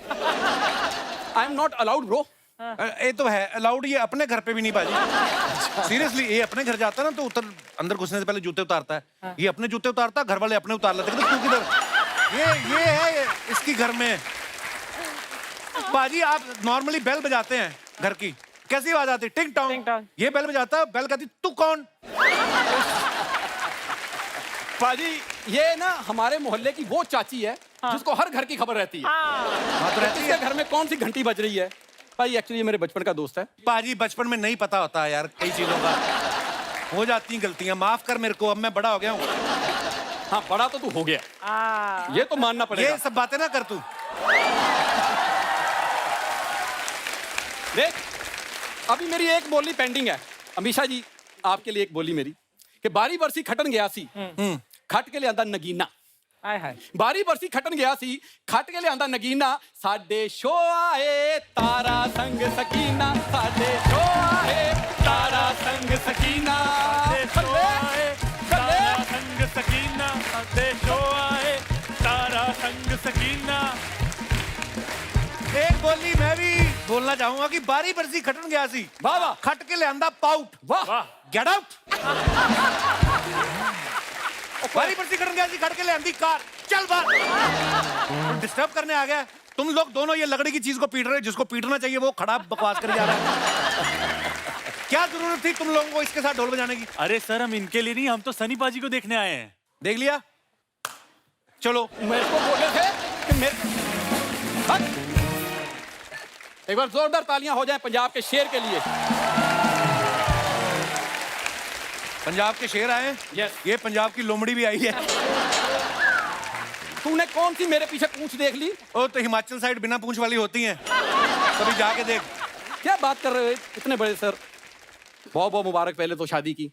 I am not allowed bro. ये तो है अलाउड, ये अपने घर पे भी नहीं बाजी। सीरियसली, ये अपने घर जाता है ना तो अंदर घुसने से पहले जूते उतारता है। ये अपने जूते उतारता है, घर वाले अपने उतार लेते हैं। तू किधर? ये है इसकी घर में। बाजी आप नॉर्मली बेल बजाते हैं घर की, कैसी आवाज आती? टिंग टिंग टोंग। टोंग। ये बेल बजाता है, बेल कहती तू कौन? पाजी ये ना हमारे मोहल्ले की वो चाची है जिसको हर घर की खबर रहती है। हाँ तो रहती किसके है। घर में कौन सी घंटी बज रही है। भाई एक्चुअली मेरे बचपन का दोस्त है। बाजी बचपन में नहीं पता होता यार, कई चीजों का हो जाती हैं गलतियां, माफ कर मेरे को, अब मैं बड़ा हो गया हूँ। हाँ बड़ा तो तू हो गया, ये तो मानना पड़ेगा। ये सब बातें ना कर तू। देख अभी मेरी एक बोली पेंडिंग है। अमीशा जी आपके लिए एक बोली मेरी कि बारी बरसी खटन गया सी, खट के लियांदा नगीना। हाय हाय। बारी बरसी खटन गया सी, खट के लियांदा नगीना, साडे शो आए तारा संग सकीना, साडे शो आए तारा संग सकीना, तारा संग सकीना, देशो आए तारा संग सकीना। एक बोली मैं भी बोलना चाहूंगा कि बारी बरसी खटन गया सी, वाह वाह खट के लियांदा पाउट। वाह। Get out. बारी बरसी खटन गया सी, खट के लियांदी कार, चल बाहर। डिस्टर्ब करने आ गया। तुम लोग दोनों ये लकड़ी की चीज को पीट रहे हो, जिसको पीटना चाहिए वो खड़ा बकवास कर जा रहा है। क्या जरूरत थी तुम लोगों को इसके साथ ढोल बजाने की? अरे सर हम इनके लिए नहीं, हम तो सनी पाजी को देखने आए हैं। देख लिया, चलो। मेरे को बोले थे कि मेरे एक बार जोरदार तालियां हो जाएं पंजाब के शेर के लिए। पंजाब के शेर आए। Yes. ये पंजाब की लोमड़ी भी आई है। तूने कौन सी मेरे पीछे पूंछ देख ली? ओ तो हिमाचल साइड बिना पूंछ वाली होती हैं, कभी जाके देख। क्या बात कर रहे हो इतने बड़े सर, बहुत बहुत मुबारक पहले तो शादी की।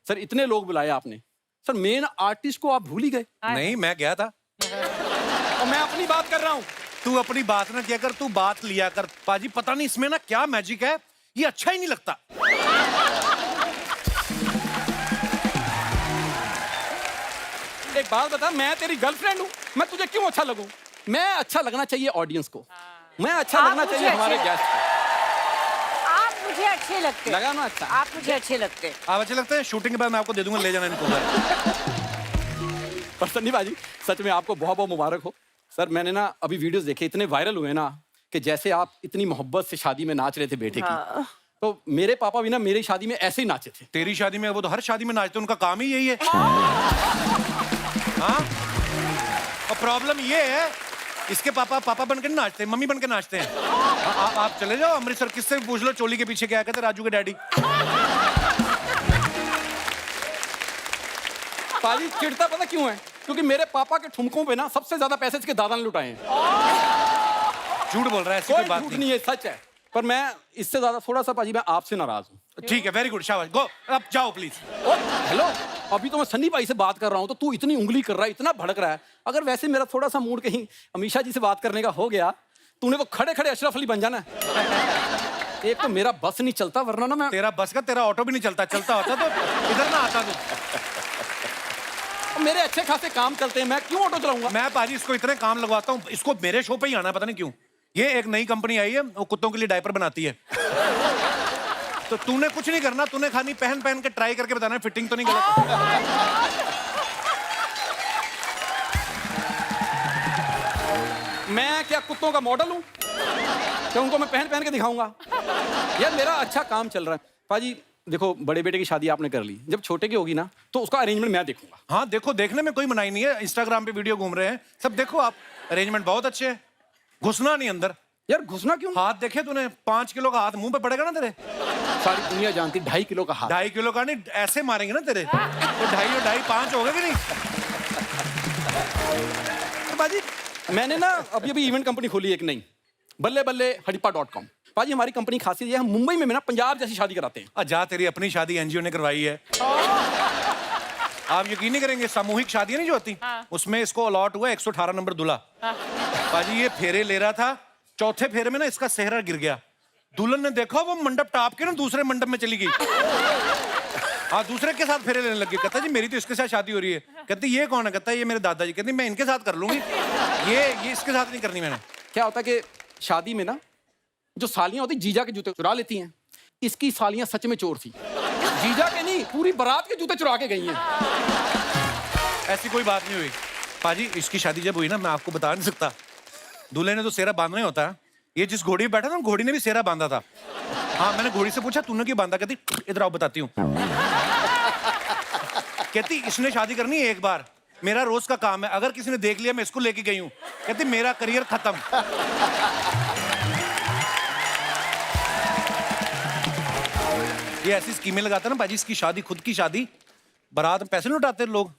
सर इतने लोग बुलाए आपने, सर मेन आर्टिस्ट को आप भूल ही गए। नहीं, मैं गया था। और मैं अपनी बात कर रहा हूँ। तू अपनी बात ना किया कर, तू बात लिया कर। पाजी पता नहीं इसमें ना क्या मैजिक है, ये अच्छा ही नहीं लगता। एक बात बता, मैं तेरी गर्लफ्रेंड हूँ, मैं तुझे क्यों अच्छा लगूं? मैं अच्छा लगना चाहिए ऑडियंस को, मैं अच्छा आप लगना मुझे चाहिए हमारे अच्छे गेस्ट को। आप मुझे अच्छे लगते लगा ना अच्छा? आप मुझे अच्छे लगते। आप अच्छे लगते हैं। शूटिंग के बाद मैं आपको दे दूंगा, ले जाना इनको घर। पर सन्नी बाजी सच में आपको बहुत बहुत मुबारक हो। सर मैंने ना अभी वीडियोस देखे, इतने वायरल हुए ना कि जैसे आप इतनी मोहब्बत से शादी में नाच रहे थे बेटे की, तो मेरे पापा भी ना मेरी शादी में ऐसे ही नाचे थे। तेरी शादी में? वो तो हर शादी में नाचते, उनका काम ही यही है। हाँ, और प्रॉब्लम ये है इसके पापा पापा बन के नहीं नाचते, मम्मी बन के नाचते हैं। आप चले जाओ अमृतसर, किससे भी पूछ लो चोली के पीछे क्या कहते, राजू के डैडी। पाजी चिढ़ता पता क्यों है? क्योंकि मेरे पापा के ठुमकों पे ना सबसे ज्यादा पैसे इसके दादा ने लुटाए हैं। झूठ बोल रहा है, ऐसी कोई कोई बात झूठ नहीं। नहीं है, सच है। पर मैं इससे ज्यादा थोड़ा सा पाजी मैं आपसे नाराज हूँ। ठीक है, वेरी गुड, शाबाश, गो अब जाओ प्लीज। हेलो, अभी तो मैं सन्नी भाई से बात कर रहा हूँ, तो तू इतनी उंगली कर रहा है, इतना भड़क रहा है। अगर वैसे मेरा थोड़ा सा मूड कहीं अमीषा जी से बात करने का हो गया, तूने वो खड़े खड़े अशरफ अली बन जाना है। एक तो मेरा बस नहीं चलता, वरना ना मैं तेरा बस का, तेरा ऑटो भी नहीं चलता, चलता होता तो इधर ना आता तू। मेरे अच्छे खासे काम चलते हैं, मैं क्यों ऑटो चलाऊंगा? मैं पाजी इसको इतने काम लगवाता हूँ, इसको मेरे शो पे ही आना है, पता नहीं क्यों। ये एक नई कंपनी आई है, वो कुत्तों के लिए डायपर बनाती है। तो तूने कुछ नहीं करना, तूने खाली पहन पहन के ट्राई करके बताना है फिटिंग तो नहीं गलत। मैं क्या कुत्तों का मॉडल हूँ कि उनको मैं पहन पहन के दिखाऊंगा? यार मेरा अच्छा काम चल रहा है। पाजी देखो, बड़े बेटे की शादी आपने कर ली, जब छोटे की होगी ना तो उसका अरेंजमेंट मैं देखूंगा। हाँ देखो, देखने में कोई मनाही नहीं है, इंस्टाग्राम पे वीडियो घूम रहे हैं सब, देखो आप, अरेंजमेंट बहुत अच्छे है। घुसना नहीं अंदर। यार घुसना क्यों? हाथ देखे तूने? 5 किलो का हाथ मुंह पे पड़ेगा ना तेरे। सारी दुनिया जानती 2.5 किलो का हाथ। 2.5 किलो का नहीं, ऐसे मारेंगे ना तेरे तो 2.5 और 2.5 5 हो गए कि नहीं? तो बाजी मैंने ना अभी इवेंट कंपनी खोली एक नई, बल्ले बल्ले हड़िप्पा.com। पाजी हमारी कंपनी खासी है, हम मुंबई में ना पंजाब जैसी शादी कराते हैं। जा, तेरी अपनी शादी एनजीओ ने करवाई है। आप यकीन नहीं करेंगे, सामूहिक शादियां नहीं जो होती, उसमें इसको अलॉट हुआ 118 नंबर दूल्हा। पाजी ये फेरे ले रहा था, चौथे फेरे में ना इसका सेहरा गिर गया। दुल्हन ने देखा, वो मंडप टाप के ना दूसरे मंडप में चली गई। हाँ, दूसरे के साथ फेरे लेने लगी। कहता जी मेरी तो इसके साथ शादी हो रही है। कहती ये कौन है? कहता ये मेरे दादाजी। कहती मैं इनके साथ कर लूंगी, ये इसके साथ नहीं करनी मैंने। क्या होता है कि शादी में ना जो सालियां होती जीजा के जूते चुरा लेती हैं, इसकी सालियां सच में चोर थी। जीजा के नहीं, पूरी बारात के जूते चुरा के गई हैं। ऐसी कोई बात नहीं हुई पाजी। इसकी शादी जब हुई ना, मैं आपको बता नहीं सकता, दूल्हे ने तो सेहरा बांधना ही होता है। ये जिस घोड़ी पे बैठा था, घोड़ी ने भी सेहरा बांधा था। हाँ, मैंने घोड़ी से पूछा तूने क्यों बांधा? कहती इधर आओ बताती हूँ। कहती इसने शादी करनी है एक बार, मेरा रोज का काम है, अगर किसी ने देख लिया मैं इसको लेके गई हूँ। कहती मेरा करियर खत्म। ये ऐसी स्कीमें लगाता ना पाजी, इसकी शादी, खुद की शादी, बारात में पैसे नहीं उठाते लोग।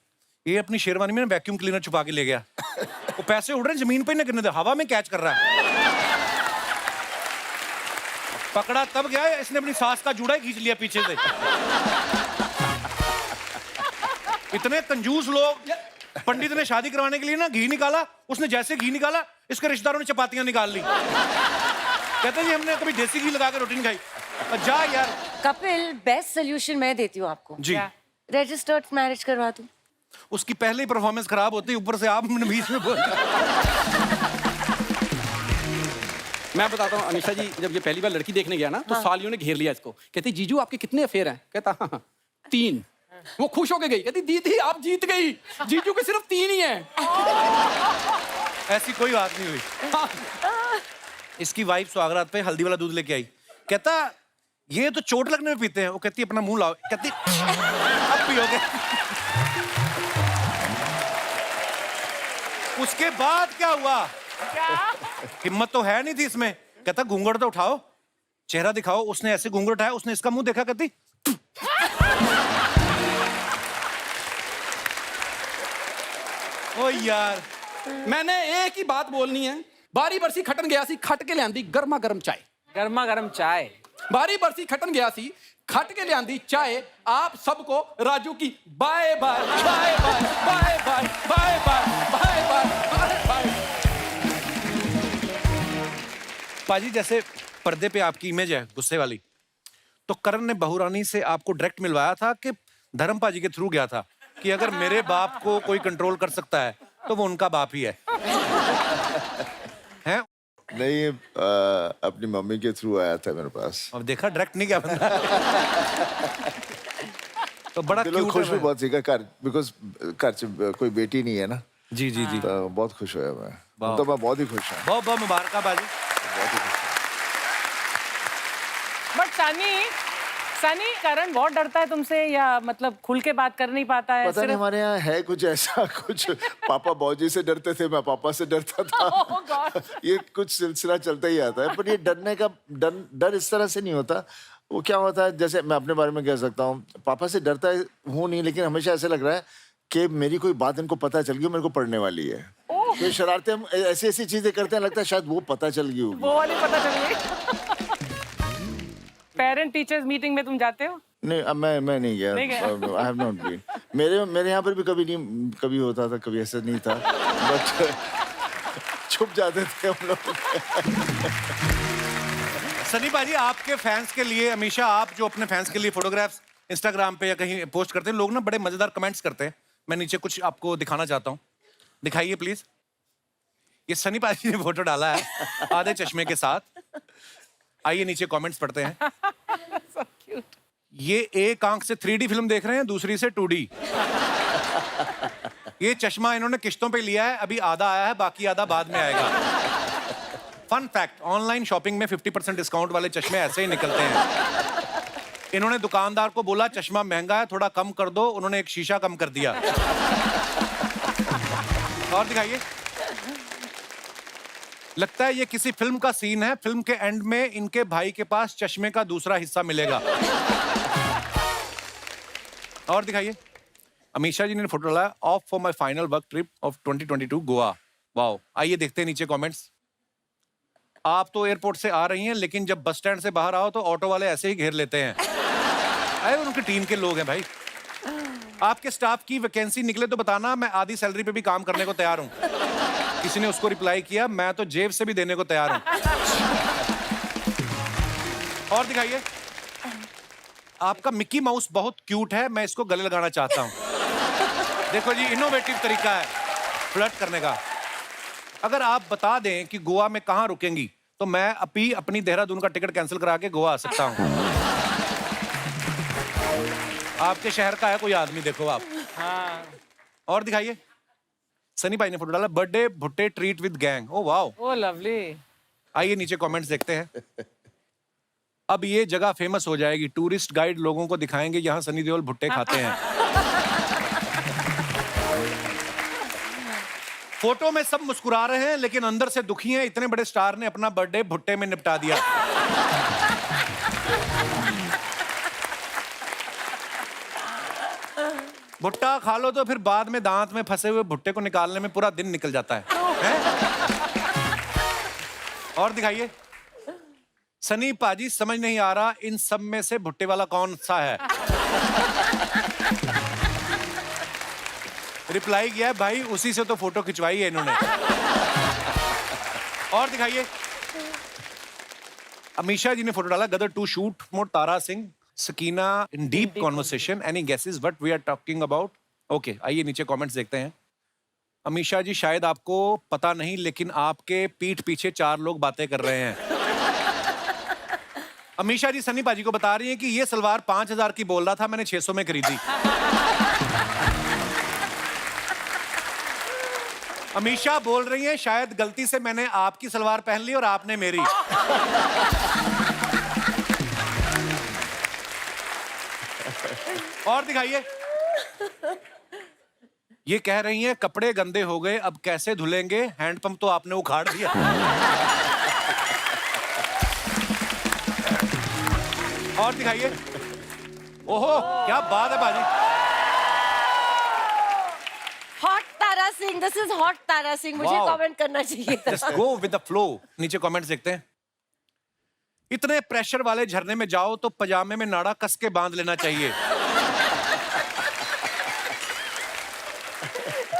ये अपनी शेरवानी में वैक्यूम क्लीनर छुपा के ले गया। वो पैसे उड़ रहे हैं, जमीन पे नहीं गिरने दे, हवा में कैच कर रहा है। पकड़ा तब गया, इसने अपनी सास का जूड़ा ही खींच लिया पीछे से। इतने कंजूस लोग। पंडित ने शादी करवाने के लिए ना घी निकाला, उसने जैसे घी निकाला, इसके रिश्तेदारों ने चपातियां निकाल ली। कहते जी हमने कभी देसी घी लगा के रोटी नहीं खाई। जा यार। कपिल, बेस्ट सोल्यूशन मैं देती हूँ आपको। जी। रजिस्टर्ड मैरिज करवा दूं। उसकी पहले ही परफॉर्मेंस खराब होती है, ऊपर से आप बीच में बोल। मैं बताता हूँ अमीषा जी, जब ये पहली बार लड़की देखने गया ना तो सालियों ने घेर लिया इसको। कहती जीजू आपके कितने अफेयर हैं? कहता हाँ 3। वो खुश होके गई, कहती दीदी आप जीत गई, जीजू के सिर्फ 3 ही हैं। ऐसी कोई बात नहीं हुई। इसकी वाइफ सुहागरात पे हल्दी वाला दूध लेके आई। कहता ये तो चोट लगने में पीते हैं। वो कहती अपना मुंह लाओ। कहती अब पियोगे। उसके बाद क्या हुआ? हिम्मत तो है नहीं थी इसमें। कहता घूंघट तो उठाओ, चेहरा दिखाओ। उसने ऐसे घूंघट उठाया, उसने इसका मुंह देखा, कहती ओ यार, मैंने एक ही बात बोलनी है। बारी बरसी खटन गया सी, खट के लियांदी गर्मा गर्म चाय। गर्मा गर्म चाय। बारी बरसी खटन गया सी, खट के लियांदी चाय। आप सबको राजू की bye bye bye bye bye bye bye bye bye bye bye. पाजी जैसे पर्दे पे आपकी इमेज है गुस्से वाली, तो करण ने बहुरानी से आपको डायरेक्ट मिलवाया था कि धर्म पाजी के थ्रू गया था कि अगर मेरे बाप को कोई कंट्रोल कर सकता है तो वो उनका बाप ही है? हैं? नहीं, अपनी मम्मी के थ्रू आया था मेरे पास। अब देखा डायरेक्ट नहीं क्या बंदा। तो बड़ा दिलों क्यूट खुश भी है। बहुत सीखा कर, बिकॉज घर च कोई बेटी नहीं है ना, जी जी जी, तो बहुत खुश हुआ मैं। वाह। तो मैं बहुत ही खुश हूँ, बहुत बहुत मुबारक बाजी। बहुत ही खुश हूँ। बट सनी करण बहुत डरता है तुमसे, या मतलब खुल के बात कर नहीं पाता है? पता नहीं, हमारे यहाँ है कुछ ऐसा, कुछ पापा बौजी से डरते थे, मैं पापा से डरता था। Oh God. ये कुछ सिलसिला चलता ही आता है। पर ये डरने का डर इस तरह से नहीं होता। वो क्या होता है, जैसे मैं अपने बारे में कह सकता हूँ, पापा से डरता हूँ नहीं, लेकिन हमेशा ऐसा लग रहा है कि मेरी कोई बात इनको पता चल गई, मेरे को पढ़ने वाली है। तो शरारतें हम ऐसी ऐसी चीजें करते हैं, लगता है शायद वो पता चल गई होगी। वो वाली पता चल गई। पेरेंट टीचर्स मीटिंग में तुम जाते हो? नहीं, अब मैं नहीं गया। नहीं गया। I have not been. मेरे यहाँ पर भी कभी होता था, कभी ऐसा नहीं था, बट छुप जाते थे हम लोग। सनी पाजी, आपके फैंस के लिए हमेशा आप जो अपने फैंस के लिए फोटोग्राफ्स इंस्टाग्राम पे या कहीं पोस्ट करते हैं, लोग ना बड़े मजेदार कमेंट्स करते हैं। मैं नीचे कुछ आपको दिखाना चाहता हूँ, दिखाइए प्लीज। ये सनी पाजी ने फोटो डाला है आधे चश्मे के साथ। आइए नीचे कमेंट्स पढ़ते हैं। So cute. ये एक आंख से 3D फिल्म देख रहे हैं, दूसरी से 2D। ये चश्मा इन्होंने किश्तों पे लिया है, अभी आधा आया है, बाकी आधा बाद में आएगा। फन फैक्ट, ऑनलाइन शॉपिंग में 50% डिस्काउंट वाले चश्मे ऐसे ही निकलते हैं। इन्होंने दुकानदार को बोला चश्मा महंगा है, थोड़ा कम कर दो, उन्होंने एक शीशा कम कर दिया। और दिखाइए। लगता है ये किसी फिल्म का सीन है। फिल्म के एंड में इनके भाई के पास चश्मे का दूसरा हिस्सा मिलेगा। और दिखाइए। अमीशा जी ने फोटो डाला, of for my final work trip of 2022 Goa. Wow. आइए देखते हैं नीचे कमेंट्स। आप तो एयरपोर्ट से आ रही हैं, लेकिन जब बस स्टैंड से बाहर आओ तो ऑटो वाले ऐसे ही घेर लेते हैं। अरे उनकी टीम के लोग हैं भाई। आपके स्टाफ की वैकेंसी निकले तो बताना, मैं आधी सैलरी पे भी काम करने को तैयार हूं। किसी ने उसको रिप्लाई किया, मैं तो जेब से भी देने को तैयार हूं। और दिखाइए। आपका मिक्की माउस बहुत क्यूट है, मैं इसको गले लगाना चाहता हूं। देखो जी, इनोवेटिव तरीका है फ्लर्ट करने का। अगर आप बता दें कि गोवा में कहां रुकेंगी, तो मैं अभी अपनी देहरादून का टिकट कैंसिल करा के गोवा आ सकता हूं। आपके शहर का है कोई आदमी, देखो आप। हाँ। और दिखाइए। सनी भाई ने फोटो डाला, बर्थडे भुट्टे treat with gang. Oh wow. Oh lovely. आइए नीचे कमेंट्स देखते हैं। अब ये जगह फेमस हो जाएगी, टूरिस्ट गाइड लोगों को दिखाएंगे यहाँ सनी देओल भुट्टे खाते हैं। फोटो में सब मुस्कुरा रहे हैं, लेकिन अंदर से दुखी हैं। इतने बड़े स्टार ने अपना बर्थडे भुट्टे में निपटा दिया। भुट्टा खा लो तो फिर बाद में दांत में फंसे हुए भुट्टे को निकालने में पूरा दिन निकल जाता है? और दिखाइए। सनी पाजी, समझ नहीं आ रहा इन सब में से भुट्टे वाला कौन सा है। रिप्लाई किया है, भाई उसी से तो फोटो खिंचवाई है इन्होंने। और दिखाइए। अमीशा जी ने फोटो डाला, Gadar two shoot more Tara Singh Sakeena in deep conversation, any guesses what we are talking about? Okay, आइए नीचे कमेंट्स देखते हैं। अमीशा जी, शायद आपको पता नहीं, लेकिन आपके पीठ पीछे 4 लोग बातें कर रहे हैं। अमीशा जी सनी पाजी को बता रही हैं कि ये सलवार 5000 की बोल रहा था, मैंने 600 में खरीदी। अमीशा बोल रही हैं, शायद गलती से मैंने आपकी सलवार पहन ली और आपने मेरी। और दिखाइए। ये कह रही हैं, कपड़े गंदे हो गए, अब कैसे धुलेंगे, हैंडपंप तो आपने उखाड़ दिया। और दिखाइए। ओहो क्या बात है बाजी। Hot Tara Singh, this is hot Tara Singh, मुझे Wow. कमेंट करना चाहिए था। Just go with the flow. नीचे कमेंट्स देखते हैं। इतने प्रेशर वाले झरने में जाओ तो पजामे में नाड़ा कस के बांध लेना चाहिए।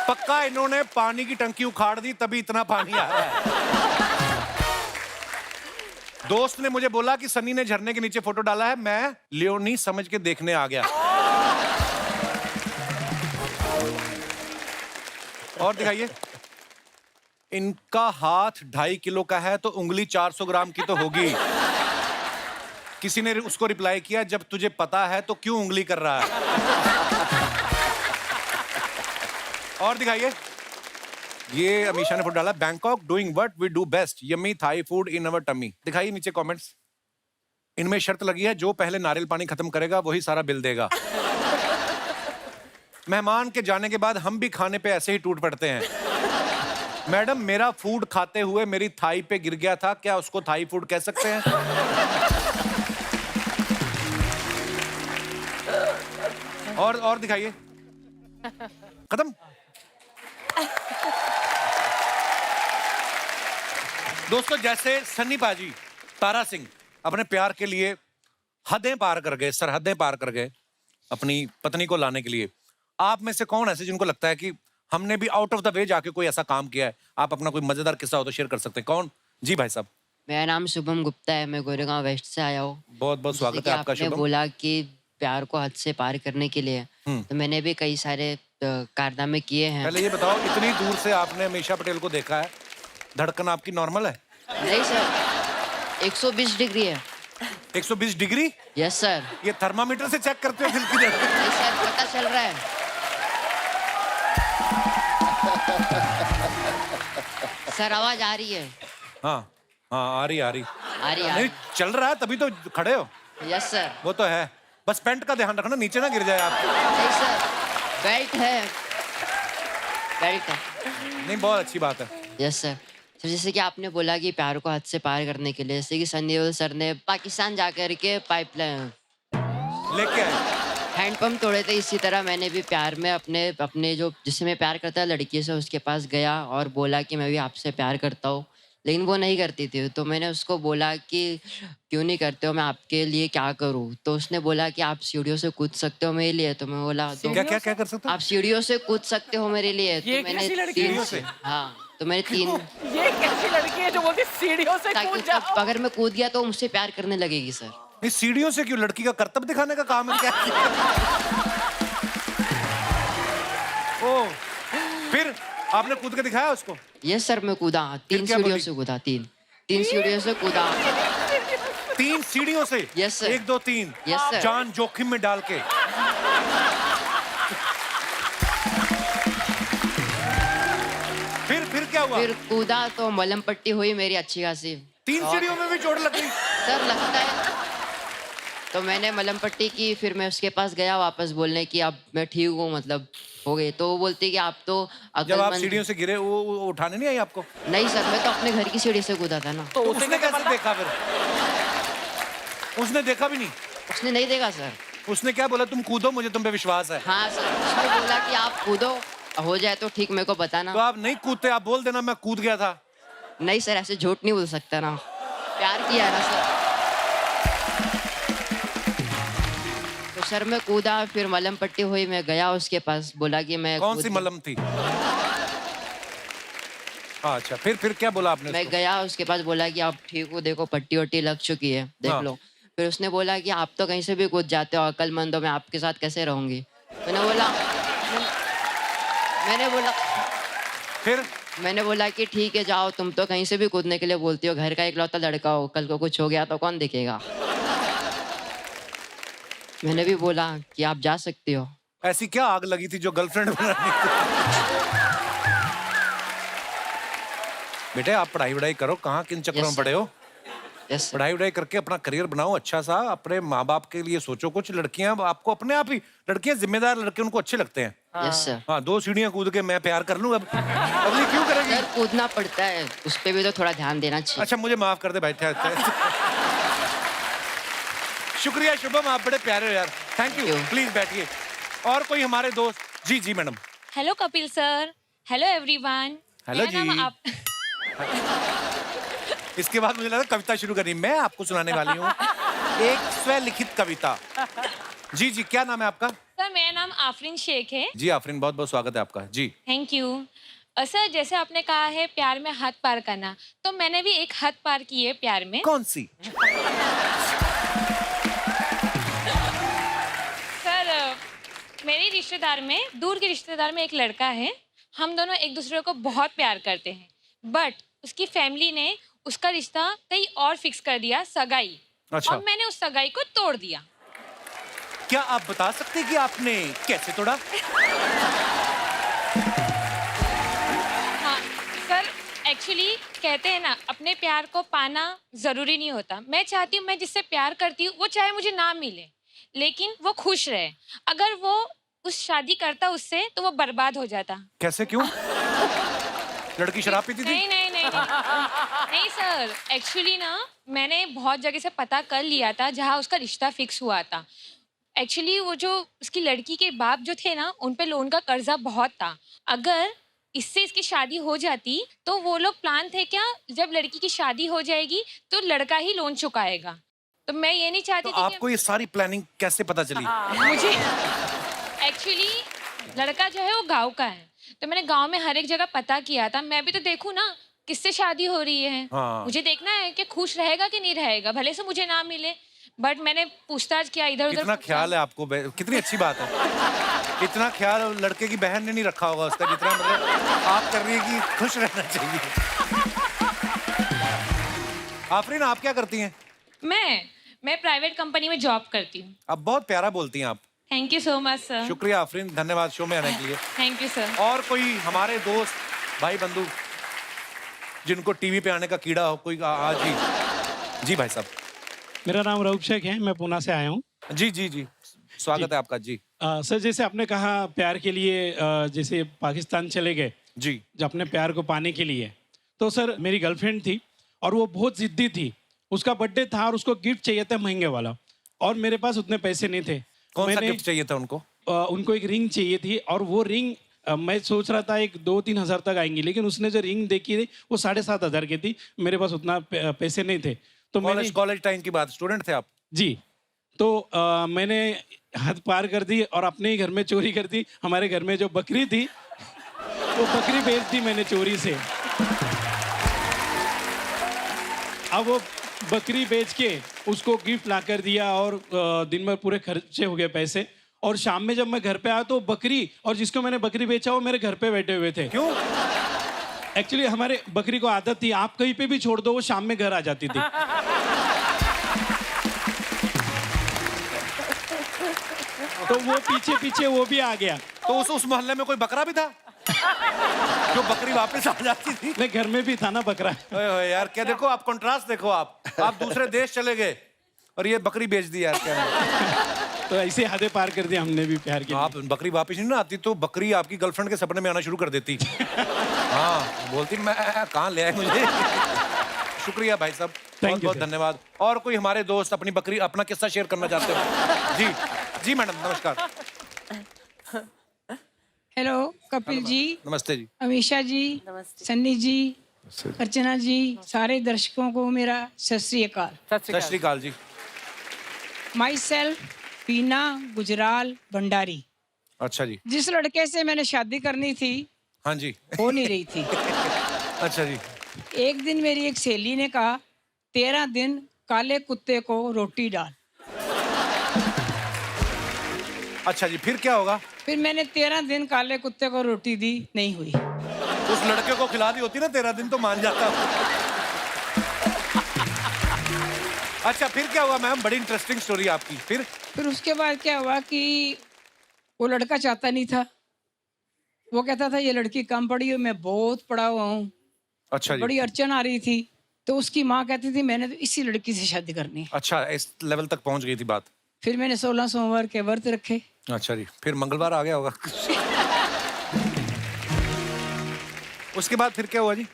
पक्का इन्होंने पानी की टंकी उखाड़ दी तभी इतना पानी आ रहा है। दोस्त ने मुझे बोला कि सनी ने झरने के नीचे फोटो डाला है, मैं लियोनी समझ के देखने आ गया। और दिखाइए। इनका हाथ 2.5 किलो का है तो उंगली 400 ग्राम की तो होगी। किसी ने उसको रिप्लाई किया, जब तुझे पता है तो क्यों उंगली कर रहा है। और दिखाइए। ये अमीशा ने फोटो डाला, Bangkok doing what we do best, yummy Thai food in our tummy. दिखाइए नीचे कमेंट्स। इनमें शर्त लगी है, जो पहले नारियल पानी खत्म करेगा वही सारा बिल देगा। मेहमान के जाने के बाद हम भी खाने पे ऐसे ही टूट पड़ते हैं। मैडम मेरा फूड खाते हुए मेरी थाई पे गिर गया था, क्या उसको थाई फूड कह सकते हैं? और दिखाइए। खत्म। दोस्तों जैसे सन्नी पाजी, तारा सिंह अपने प्यार के लिए हदें पार कर गए, सरहदें पार कर गए अपनी पत्नी को लाने के लिए, आप में से कौन ऐसे जिनको लगता है कि हमने भी आउट ऑफ द वे जाके कोई ऐसा काम किया है? आप अपना कोई मजेदार किस्सा हो तो शेयर कर सकते हैं। कौन? जी भाई साहब। मेरा नाम शुभम गुप्ता है, मैं गोरेगांव वेस्ट से आया हूँ। बहुत बहुत स्वागत है आपका आपने शुभम। बोला कि प्यार को हद से पार करने के लिए, तो मैंने भी कई सारे कारनामे किए हैं। पहले ये बताओ, इतनी दूर से आपने अमीशा पटेल को देखा है, धड़कन आपकी नॉर्मल है? नहीं सर, 120 डिग्री है। 120 डिग्री? Yes sir. ये थर्मामीटर से चेक करते हो दिल की धड़कन? नहीं सर, पता चल रहा है। सर आवाज आ रही है? हाँ हाँ, आ रही आ रही नहीं, चल रहा है तभी तो खड़े हो। Yes sir. वो तो है, बस पैंट का ध्यान रखना नीचे ना गिर जाए आप। नहीं सर, बेल्ट है, बेल्ट है। नहीं, बहुत अच्छी बात है। Yes sir. तो जैसे कि आपने बोला कि प्यार को हद से पार करने के लिए, जैसे कि सनी देओल सर ने पाकिस्तान जाकर के पाइपलाइन लेके आए, हैंडपंप तोड़े थे, इसी तरह मैंने भी प्यार में अपने जो जिससे मैं प्यार करता है लड़की से, उसके पास गया और बोला कि मैं भी आपसे प्यार करता हूँ, लेकिन वो नहीं करती थी। तो मैंने उसको बोला कि क्यों नहीं करते हो, मैं आपके लिए क्या करूँ? तो उसने बोला कि आप सीढ़ियों से कूद सकते हो मेरे लिए। तो मैं बोला क्या क्या क्या कर सकते हो? आप सीढ़ियों से कूद सकते हो मेरे लिए। ये तो मैंने कैसी लड़की है? 3 से, हाँ, तो मैंने 3, ये कैसी लड़की है जो बोलती सीढ़ियों से ताकि कूद उसको जाओ? अगर मैं कूद गया तो मुझसे प्यार करने लगेगी सर। नहीं, सीढ़ियों से क्यों? लड़की का कर्तव्य दिखाने का काम है क्या? ओ, फिर आपने कूद के दिखाया उसको? यस सर, मैं कूदा, 3 क्या सीढ़ियों बोली? से कूदा, 3 सीढ़ियों से कूदा। 3 सीढ़ियों से? Yes sir. 1 2 3 yes sir. जान जोखिम में डाल के। फिर क्या हुआ? फिर कूदा तो मलहम पट्टी हुई मेरी अच्छी खासी। 3 सीढ़ियों में भी चोट लग गई? सर लगता है। तो मैंने मलहम पट्टी की, फिर मैं उसके पास गया वापस बोलने की अब मैं ठीक हूँ, मतलब हो गई। तो वो बोलती कि आप तो जब आप सीढ़ियों से गिरे वो उठाने नहीं आई आपको? नहीं सर, मैं तो अपने घर की सीढ़ी से कूदा था ना। तो उसने कैसे देखा फिर? उसने देखा भी नहीं? उसने नहीं देखा सर। उसने क्या बोला? तुम कूदो, मुझे तुम पे विश्वास है। हाँ सर, उसने बोला कि आप कूदो, हो जाए तो ठीक, मेरे को बताना। तो आप नहीं कूदते, आप बोल देना मैं कूद गया था। नहीं सर, ऐसे झूठ नहीं बोल सकता ना, प्यार किया है ना सर। तो सर मैं कूदा, फिर मलहम पट्टी हुई, मैं गया उसके पास, बोला कि मैं कौन सी मलहम थी? अच्छा, फिर क्या बोला आपने? मैं गया उसके पास, बोला कि आप ठीक हो, देखो पट्टी वट्टी लग चुकी है, देख लो। फिर उसने बोला कि आप तो कहीं से भी कूद जाते हो, अक्लमंद हो, मैं आपके साथ कैसे रहूंगी? मैंने बोला कि ठीक है जाओ, तुम तो कहीं से भी कूदने के लिए बोलती हो, घर का इकलौता लड़का हो, कल को कुछ हो गया तो कौन दिखेगा? मैंने भी बोला कि आप जा सकती हो। ऐसी क्या आग लगी थी जो गर्लफ्रेंड बनाने की? बेटे आप पढ़ाई वढ़ाई करो, कहाँ किन चक्करों में पड़े हो? पढ़ाई वढ़ाई करके अपना करियर बनाओ अच्छा सा, अपने माँ बाप के लिए सोचो कुछ। लड़कियां आपको अपने आप ही, लड़कियां जिम्मेदार लड़के उनको अच्छे लगते हैं। Yes sir. हाँ, 2 सीढ़ियां कूद के मैं प्यार कर लूं, अब अगली क्यों करेगी? सर कूदना पड़ता है, उस पे भी तो थोड़ा ध्यान देना चाहिए। अच्छा मुझे माफ कर दे भाई। शुक्रिया शुभम, आप बड़े प्यारे हो यार। Thank you. प्लीज बैठिए। और कोई हमारे दोस्त? जी जी madam. Hello Kapil sir, hello everyone. Hello जी। इसके बाद मुझे लगा कविता शुरू करनी, मैं आपको सुनाने वाली हूँ एक स्वलिखित कविता। जी जी, क्या नाम है आपका? सर मेरा नाम आफरीन शेख है। जी आफरीन, बहुत बहुत स्वागत है आपका। जी थैंक यू। सर जैसे आपने कहा है प्यार में हद पार करना, तो मैंने भी एक हद पार की है प्यार में। कौन सी? सर मेरी रिश्तेदार में, दूर के रिश्तेदार में एक लड़का है। हम दोनों एक दूसरे को बहुत प्यार करते हैं, बट उसकी फैमिली ने उसका रिश्ता कहीं और फिक्स कर दिया, सगाई। अच्छा। और मैंने उस सगाई को तोड़ दिया। क्या आप बता सकते हैं कि आपने कैसे तोड़ा? हाँ सर, एक्चुअली कहते हैं ना, अपने प्यार को पाना जरूरी नहीं होता। मैं चाहती हूँ मैं जिससे प्यार करती हूँ वो चाहे मुझे ना मिले, लेकिन वो खुश रहे। अगर वो उस शादी करता उससे तो वो बर्बाद हो जाता। कैसे, क्यों? लड़की शराब पीती थी? नहीं नहीं नहीं नहीं सर, एक्चुअली ना मैंने बहुत जगह से पता कर लिया था जहाँ उसका रिश्ता फिक्स हुआ था। एक्चुअली वो जो उसकी लड़की के बाप जो थे ना, उन पे लोन का कर्जा बहुत था। अगर इससे इसकी शादी हो जाती तो वो लोग प्लान थे क्या, जब लड़की की शादी हो जाएगी तो लड़का ही लोन चुकाएगा। तो मैं ये नहीं चाहती तो थी आपको ये सारी प्लानिंग कैसे पता चली? मुझे एक्चुअली लड़का जो है वो गांव का है, तो मैंने गांव में हर एक जगह पता किया था। मैं भी तो देखूं ना किससे शादी हो रही है। हाँ। मुझे देखना है कि खुश रहेगा कि नहीं रहेगा, भले से मुझे ना मिले। बट मैंने पूछताछ किया इधर उधर। इतना ख्याल है आपको, कितनी अच्छी बात है। इतना ख्याल लड़के की बहन ने नहीं रखा होगा उसका, जितना मतलब आप कर रही है कि खुश रहना चाहिए। आफरीन, आप क्या करती हैं? मैं प्राइवेट कंपनी में जॉब करती हूँ। आप बहुत प्यारा बोलती हैं आप। Thank you so much sir. शुक्रिया आफरीन, धन्यवाद शो में आने के लिए। Thank you sir. और कोई हमारे दोस्त भाई बंधु जिनको टीवी पे आने का कीड़ा हो, कोई आज ही? जी भाई साहब। मेरा नाम रऊफ शेख है, मैं पुणे से आया हूँ। जी जी जी, स्वागत है आपका। जी सर, जैसे आपने कहा प्यार के लिए जैसे पाकिस्तान चले गए जी, जो अपने प्यार को पाने के लिए, तो सर मेरी गर्लफ्रेंड थी और वो बहुत जिद्दी थी। उसका बर्थडे था और उसको गिफ्ट चाहिए था महंगे वाला, और मेरे पास उतने पैसे नहीं थे। कौन सा गिफ्ट चाहिए था उनको? उनको एक रिंग चाहिए थी, और वो रिंग मैं सोच रहा था 2-3 हज़ार तक आएंगी, लेकिन उसने जो रिंग देखी थी वो 7,500 की थी। मेरे पास उतना पैसे नहीं थे। तो मैंने कॉलेज टाइम की बात, स्टूडेंट थे आप? जी। तो मैंने हद पार कर दी और अपने ही घर में चोरी कर दी। हमारे घर में जो बकरी थी वो बकरी बेच दी मैंने चोरी से। अब वो बकरी बेच के उसको गिफ्ट ला कर दिया, और दिन भर पूरे खर्चे हो गए पैसे। और शाम में जब मैं घर पे आया तो बकरी और जिसको मैंने बकरी बेचा वो मेरे घर पे बैठे हुए थे। क्यों? एक्चुअली हमारे बकरी को आदत थी, आप कहीं पे भी छोड़ दो वो शाम में घर आ जाती थी। तो वो पीछे पीछे वो भी आ गया। तो उस मोहल्ले में कोई बकरा भी था जो बकरी वापस आ जाती थी? नहीं, घर में भी था ना बकरा। ओए ओए यार, क्या देखो आप कंट्रास्ट देखो। आप दूसरे देश चले गए और ये बकरी बेच दी यार। क्या तो ऐसे हदें पार कर दी हमने भी प्यार के लिए। आप बकरी वापस नहीं ना आती तो बकरी आपकी गर्लफ्रेंड के सपने में आना शुरू कर देती। हाँ, बोलती मैं कहाँ ले आए मुझे। शुक्रिया भाई साहब, बहुत बहुत धन्यवाद। और कोई हमारे दोस्त अपनी बकरी, अपना किस्सा शेयर करना चाहते हो? जी जी मैडम, नमस्कार। हेलो कपिल जी, नमस्ते जी। अमीषा जी, सन्नी जी, अर्चना जी, सारे दर्शकों को मेरा सत श्री अकाल। सत श्री अकाल जी। माई सेल्फ पीना गुजराल भंडारी। अच्छा जी। जिस लड़के से मैंने शादी करनी थी, हाँ जी, हो नहीं रही थी। अच्छा जी। एक दिन मेरी एक सहेली ने कहा 13 दिन काले कुत्ते को रोटी डाल। अच्छा जी, फिर क्या होगा? फिर मैंने 13 दिन काले कुत्ते को रोटी दी, नहीं हुई। उस लड़के को खिला दी होती ना 13 दिन तो मान जाता। अच्छा, फिर क्या हुआ मैम? बड़ी इंटरेस्टिंग स्टोरी आपकी। फिर उसके बाद क्या हुआ कि वो लड़का चाहता नहीं था। वो कहता था ये लड़की कम पढ़ी हो, मैं बहुत पढ़ा हुआ हूँ। अच्छा जी। बड़ी अड़चन आ रही थी, तो उसकी माँ कहती थी मैंने तो इसी लड़की से शादी करनी है। अच्छा, इस लेवल तक पहुंच गई थी बात। फिर मैंने 16 सोमवार के व्रत रखे। अच्छा जी, फिर मंगलवार आ गया होगा। उसके बाद फिर क्या हुआ जी?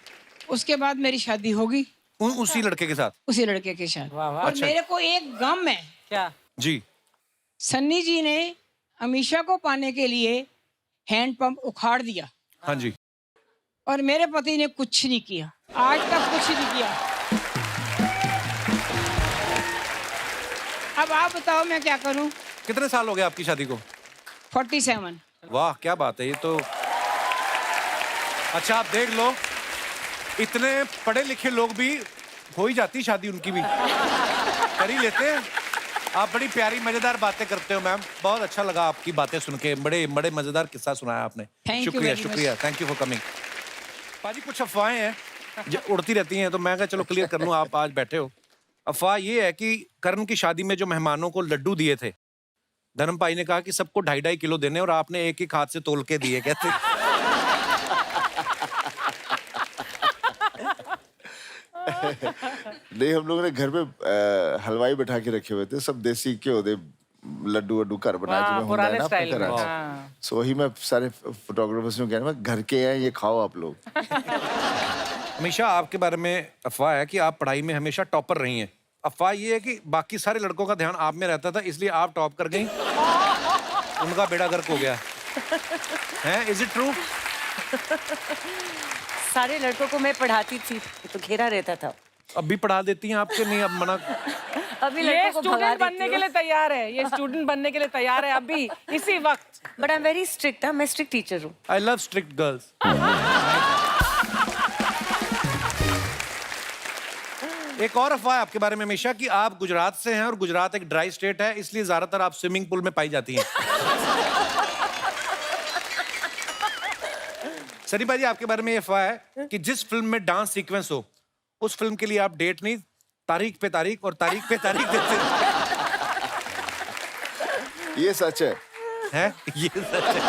उसके बाद मेरी शादी होगी उसी लड़के के साथ? उसी लड़के के साथ। और अच्छा। मेरे को एक गम है क्या? जी। सन्नी जी ने अमीषा को पाने के लिए हैंड पंप उखाड़ दिया हाँ जी। और मेरे पति ने कुछ नहीं किया, आज तक कुछ नहीं किया। अब आप बताओ मैं क्या करूं? कितने साल हो गए आपकी शादी को? 47। वाह क्या बात है ये तो। अच्छा आप देख लो, इतने पढ़े लिखे लोग भी हो ही जाती शादी उनकी भी, कर ही लेते हैं। आप बड़ी प्यारी मजेदार बातें करते हो मैम, बहुत अच्छा लगा आपकी बातें सुन के, बड़े बड़े मजेदार किस्सा सुनाया आपने। शुक्रिया शुक्रिया, थैंक यू फॉर कमिंग। पाजी कुछ अफवाहें हैं उड़ती रहती हैं, तो मैं कहा चलो क्लियर कर लूं, आप आज बैठे हो। अफवाह ये है कि करण की शादी में जो मेहमानों को लड्डू दिए थे, धर्म भाई ने कहा कि सबको 2.5-2.5 किलो देने और आपने एक एक हाथ से तोल के दिए, कहते नहीं, हम लोगों ने घर में हलवाई बैठा के रखे हुए थे, सब देसी घ्यो दे लड्डू वड्डू घर बनाए जिवें हुंदा है ना अपने घरां च। सो वही मैं सारे फोटोग्राफर्स को कहना मैं घर के हैं, ये खाओ आप लोग। हमेशा आपके बारे में अफवाह है कि आप पढ़ाई में हमेशा टॉपर रही हैं। अफवाह ये है कि बाकी सारे लड़कों का ध्यान आप में रहता था, इसलिए आप टॉप कर गई, उनका बेड़ा गर्क हो गया है। Is it true? सारे लड़कों को मैं पढ़ाती थी तो घेरा रहता था। अब भी पढ़ा देती हैं आपके? नहीं अब मना। अभी ये लड़कों को भगा स्टूडेंट देती बनने के हूँ। लिए तैयार है, ये स्टूडेंट बनने के लिए तैयार है अभी इसी वक्त। But I am very strict, मैं स्ट्रिक्ट टीचर हूँ। I love strict girls. एक और अफवाह है आपके बारे में हमेशा कि आप गुजरात से हैं और गुजरात एक ड्राई स्टेट है, इसलिए ज्यादातर आप स्विमिंग पूल में पाई जाती हैं। सनी भाई आपके बारे में ये अफवाह है कि जिस फिल्म में डांस सीक्वेंस हो उस फिल्म के लिए आप डेट नहीं, तारीख पे तारीख और तारीख पे तारीख देते ये सच है? ये सच है।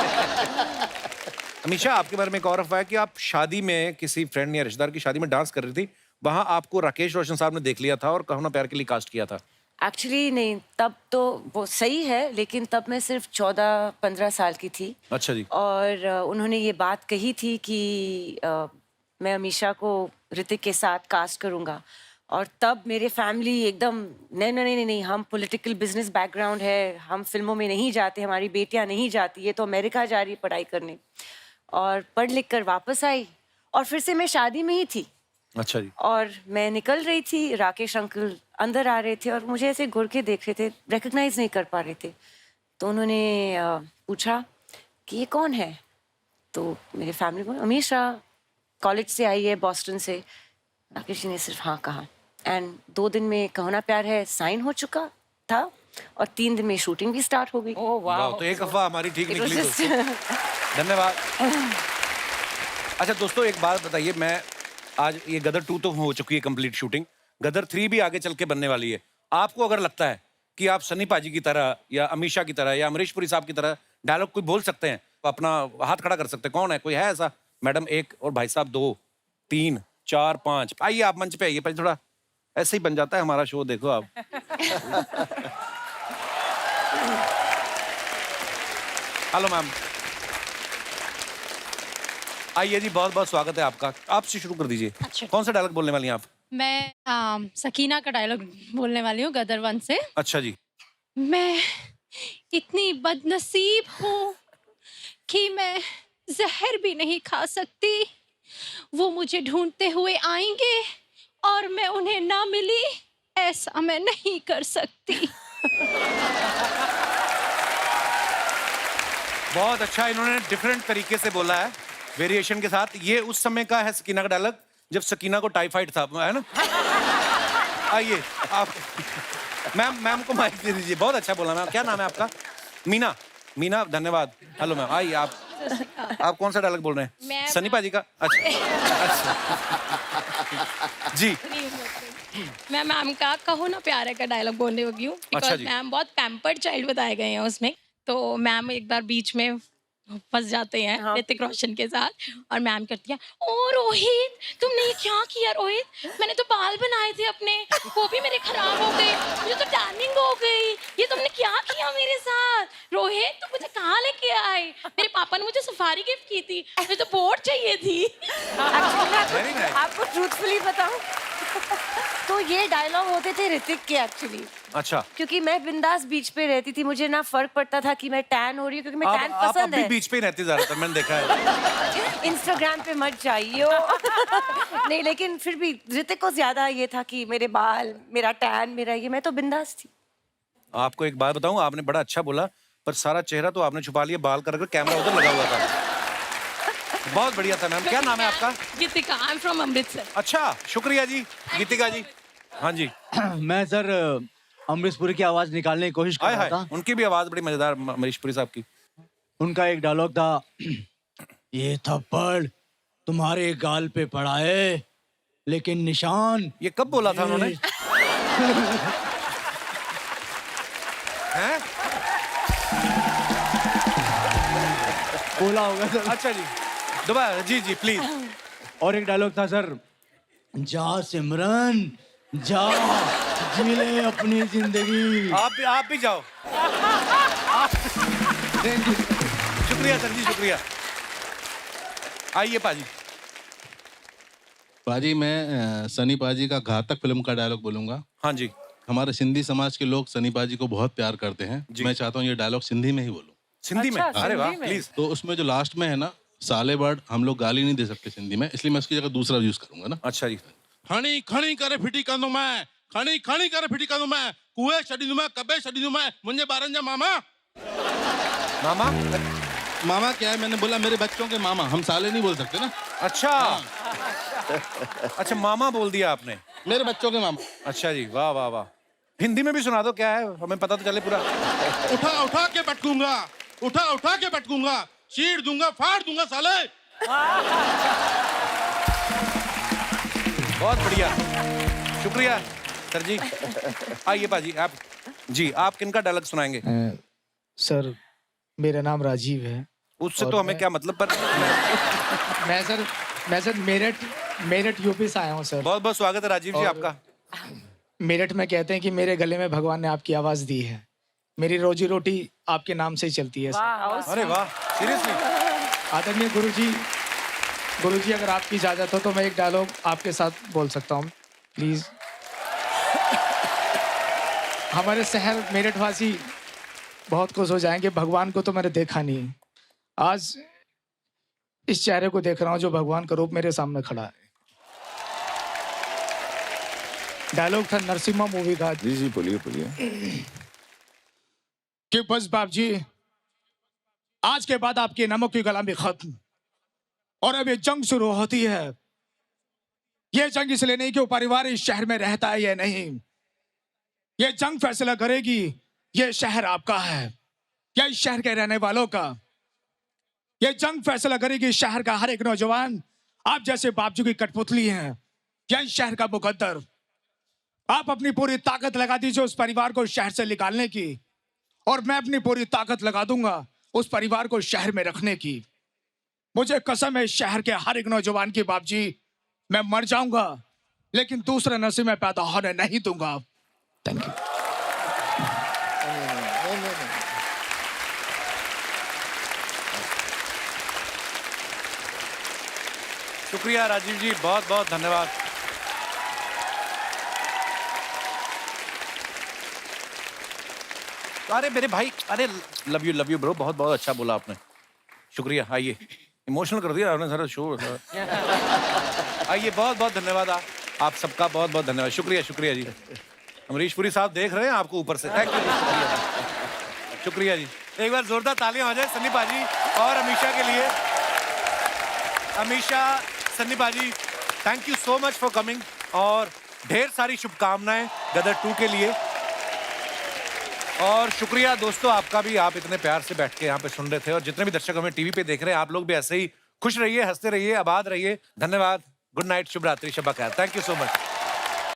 हमेशा आपके बारे में एक और अफवाह है कि आप शादी में किसी फ्रेंड या रिश्तेदार की शादी में डांस कर रही थी, वहां आपको राकेश रोशन साहब ने देख लिया था और कहो ना प्यार के लिए कास्ट किया था। एक्चुअली नहीं, तब तो वो सही है, लेकिन तब मैं सिर्फ 14-15 साल की थी। अच्छा जी। और उन्होंने ये बात कही थी कि मैं अमीषा को ऋतिक के साथ कास्ट करूँगा, और तब मेरे फैमिली एकदम नहीं नहीं नहीं नहीं, हम पॉलिटिकल बिजनेस बैकग्राउंड है, हम फिल्मों में नहीं जाते, हमारी बेटियां नहीं जाती, ये तो अमेरिका जा रही है पढ़ाई करने। और पढ़ लिख कर वापस आई और फिर से मैं शादी में ही थी। अच्छा जी। और मैं निकल रही थी, राकेश अंकल अंदर आ रहे थे और मुझे ऐसे घुर के देख रहे थे, रिकग्नाइज नहीं कर पा रहे थे। तो उन्होंने पूछा कि ये कौन है? तो मेरे फैमिली को अमीषा कॉलेज से आई है, बॉस्टन से। राकेश जी ने सिर्फ हाँ कहा, एंड 2 दिन में कहो ना प्यार है साइन हो चुका था और 3 दिन में शूटिंग भी स्टार्ट हो गई। ओह वाह, तो एक अफवाह हमारी ठीक निकली दोस्तों। धन्यवाद। अच्छा दोस्तों एक बात बताइए, मैं आज ये गदर 2 तो हो चुकी है कंप्लीट शूटिंग, गदर 3 भी आगे चल के बनने वाली है। आपको अगर लगता है कि आप सनी पाजी की तरह या अमीषा की तरह या अमरीश पुरी साहब की तरह डायलॉग कोई बोल सकते हैं, तो अपना हाथ खड़ा कर सकते हैं। कौन है, कोई है ऐसा? मैडम 1 और भाई साहब 2, 3, 4, 5। आइए आप मंच पे आइए, पहले थोड़ा ऐसे ही बन जाता है हमारा शो, देखो आप। हेलो मैम, आइए जी, बहुत बहुत स्वागत है आपका। आपसे शुरू कर दीजिए। अच्छा। कौन सा डायलॉग बोलने वाली हैं आप? मैं सकीना का डायलॉग बोलने वाली हूँ गदर 1 से। अच्छा जी। मैं इतनी बदनसीब हूँ कि मैं जहर भी नहीं खा सकती। वो मुझे ढूंढते हुए आएंगे और मैं उन्हें ना मिली, ऐसा मैं नहीं कर सकती। बहुत अच्छा, इन्होंने डिफरेंट तरीके से बोला है, वेरिएशन के साथ। ये उस समय का है सकीना का डायलॉग जब सकीना को टाइफाइड था, है ना? आइए आप मैम को माइक दे दीजिए। बहुत अच्छा बोला मैम। क्या नाम है आपका? मीना। मीना, धन्यवाद। हेलो मैम, आइए आप कौन सा डायलॉग बोल रहे हैं? सनी पाजी का? अच्छा जी। मैं मैम का कहो ना प्यारे का डायलॉग बोलने लगी हूँ, बिकॉज मैम बहुत पैम्पर्ड चाइल्ड बताए गए हैं उसमें। तो मैम एक बार बीच में फंस जाते हैं ऋतिक रोशन के साथ, और मैम करती है, ओ रोहित तुमने ये क्या किया रोहित? मैंने तो बाल बनाए थे अपने, वो भी मेरे खराब हो गए, मुझे तो टैनिंग हो गई, ये तुमने क्या किया मेरे साथ? रोहित तुम मुझे कहाँ लेके आए? मेरे पापा ने मुझे सफारी गिफ्ट की थी, मुझे तो बोट चाहिए थी। आपको ट्रूथफुली बताऊं तो ये डायलॉग होते थे ऋतिक के एक्चुअली, अच्छा, क्योंकि मैं बिंदास बीच पे रहती थी, मुझे ना फर्क पड़ता था कि मैं टैन हो रही हूँ, क्योंकि मैं टैन आप पसंद भी है। बीच पे ही रहती ज्यादातर, मैंने देखा है। इंस्टाग्राम पे मत जाइयो। नहीं, लेकिन फिर भी ऋतिक को ज्यादा ये था कि मेरे बाल, मेरा टैन, मेरा ये, मैं तो बिंदास थी। आपको एक बात बताऊं, आपने बड़ा अच्छा बोला, पर सारा चेहरा तो आपने छुपा लिया, बाल कर कैमरा उधर लगा हुआ था। बहुत बढ़िया था मैम। क्या नाम है आपका? गीतिका, आई एम फ्रॉम अमृतसर। अच्छा, शुक्रिया जी गीतिका जी। हाँ जी। मैं सर अमरीश पुरी की आवाज निकालने की कोशिश कर रहा था। उनकी भी आवाज बड़ी मजेदार, अमरीश पुरी साहब की। उनका एक डायलॉग था, ये थप्पड़ तुम्हारे गाल पे पड़ा है, लेकिन निशान। ये कब बोला था उन्होंने? हैं? बोला होगा सर। अच्छा जी, दोबारा जी जी प्लीज। और एक डायलॉग था सर, जा सिमरन जा, जी ले अपनी जिंदगी। आप भी जाओ। शुक्रिया सर जी, शुक्रिया। आइए पाजी। पाजी, मैं सनी पाजी का घातक फिल्म का डायलॉग बोलूंगा। हाँ जी। हमारे सिंधी समाज के लोग सनी पाजी को बहुत प्यार करते हैं। मैं चाहता हूँ ये डायलॉग सिंधी में ही बोलूं। सिंधी में? अरे वाह, प्लीज। तो उसमें जो लास्ट में है ना, साले बर्ड, हम लोग गाली नहीं दे सकते सिंधी में, इसलिए मैं उसकी जगह दूसरा यूज करूंगा ना। अच्छा जी। खणी खणी करे फिटी कंदो मैं, खणी खणी करे फिटी कंदो मैं, कुए छड़ी दूं मैं, कबे छड़ी दूं मैं, मुझे बारन जा मामा। मामा? मामा क्या है? मैंने बोला मेरे बच्चों के मामा, हम साले नहीं बोल सकते ना। अच्छा। अच्छा, मामा बोल दिया आपने। मेरे बच्चों के मामा। अच्छा जी, वाह वाह वाह। हिंदी में भी सुना दो, क्या है, हमें पता तो चले पूरा। उठा उठा के पटकूंगा, उठा उठा के पटकूंगा, चीर दूंगा, फाड़ दूंगा साले। बहुत बढ़िया, शुक्रिया सर जी। आइए पाजी, आप जी, आप किनका डायलॉग सुनाएंगे? सर मेरा नाम राजीव है। उससे तो हमें क्या मतलब, पर मैं सर मेरठ यूपी से आया हूँ सर। बहुत बहुत स्वागत है राजीव जी आपका। मेरठ में कहते हैं कि मेरे गले में भगवान ने आपकी आवाज दी है, मेरी रोजी रोटी आपके नाम से ही चलती है सर। अरे वाह, सीरियसली? आदरणीय गुरुजी अगर आपकी इजाजत हो तो मैं एक डायलॉग आपके साथ बोल सकता हूँ प्लीज। हमारे शहर मेरठ वासी बहुत खुश हो जाएंगे, भगवान को तो मैंने देखा नहीं, आज इस चेहरे को देख रहा हूँ जो भगवान का रूप मेरे सामने खड़ा है। डायलॉग था नरसिम्हा मूवी का। जी जी, बोलिए बोलिए। कि बस बाप जी, आज के बाद आपकी नमक की गुलामी खत्म, और अब ये जंग शुरू होती है। ये जंग इसलिए नहीं कि वो परिवार इस शहर में रहता है या नहीं, ये जंग फैसला करेगी ये शहर आपका है या इस शहर के रहने वालों का। ये जंग फैसला करेगी इस शहर का हर एक नौजवान आप जैसे बापजू की कठपुतली है या इस शहर का मुकद्दर। आप अपनी पूरी ताकत लगा दीजिए उस परिवार को शहर से निकालने की, और मैं अपनी पूरी ताकत लगा दूंगा उस परिवार को शहर में रखने की। मुझे कसम है इस शहर के हर एक नौजवान की बाप जी, मैं मर जाऊंगा लेकिन दूसरे नसीब में पैदा होने नहीं दूंगा। Thank you. शुक्रिया राजीव जी, बहुत बहुत धन्यवाद। अरे मेरे भाई, अरे लव यू ब्रो, बहुत बहुत अच्छा बोला आपने, शुक्रिया। आइए, इमोशनल कर दिया आपने सारा शो। आइए, बहुत बहुत धन्यवाद आप सबका, बहुत बहुत धन्यवाद, शुक्रिया शुक्रिया जी। अमरीश पुरी साहब देख रहे हैं आपको ऊपर से, थैंक यू, शुक्रिया जी। एक बार जोरदार तालियां हो जाए सन्नी पाजी और अमीशा के लिए। अमीशा, सन्नी पाजी, thank you so much for coming, और ढेर सारी शुभकामनाएं गदर 2 के लिए। और शुक्रिया दोस्तों आपका भी, आप इतने प्यार से बैठ के यहाँ पे सुन रहे थे, और जितने भी दर्शक हमें टीवी पे देख रहे हैं, आप लोग भी ऐसे ही खुश रहिए, हंसते रहिए, आबाद रहिए। धन्यवाद, गुड नाइट, शुभ रात्रि, शब्बा खैर, थैंक यू सो मच।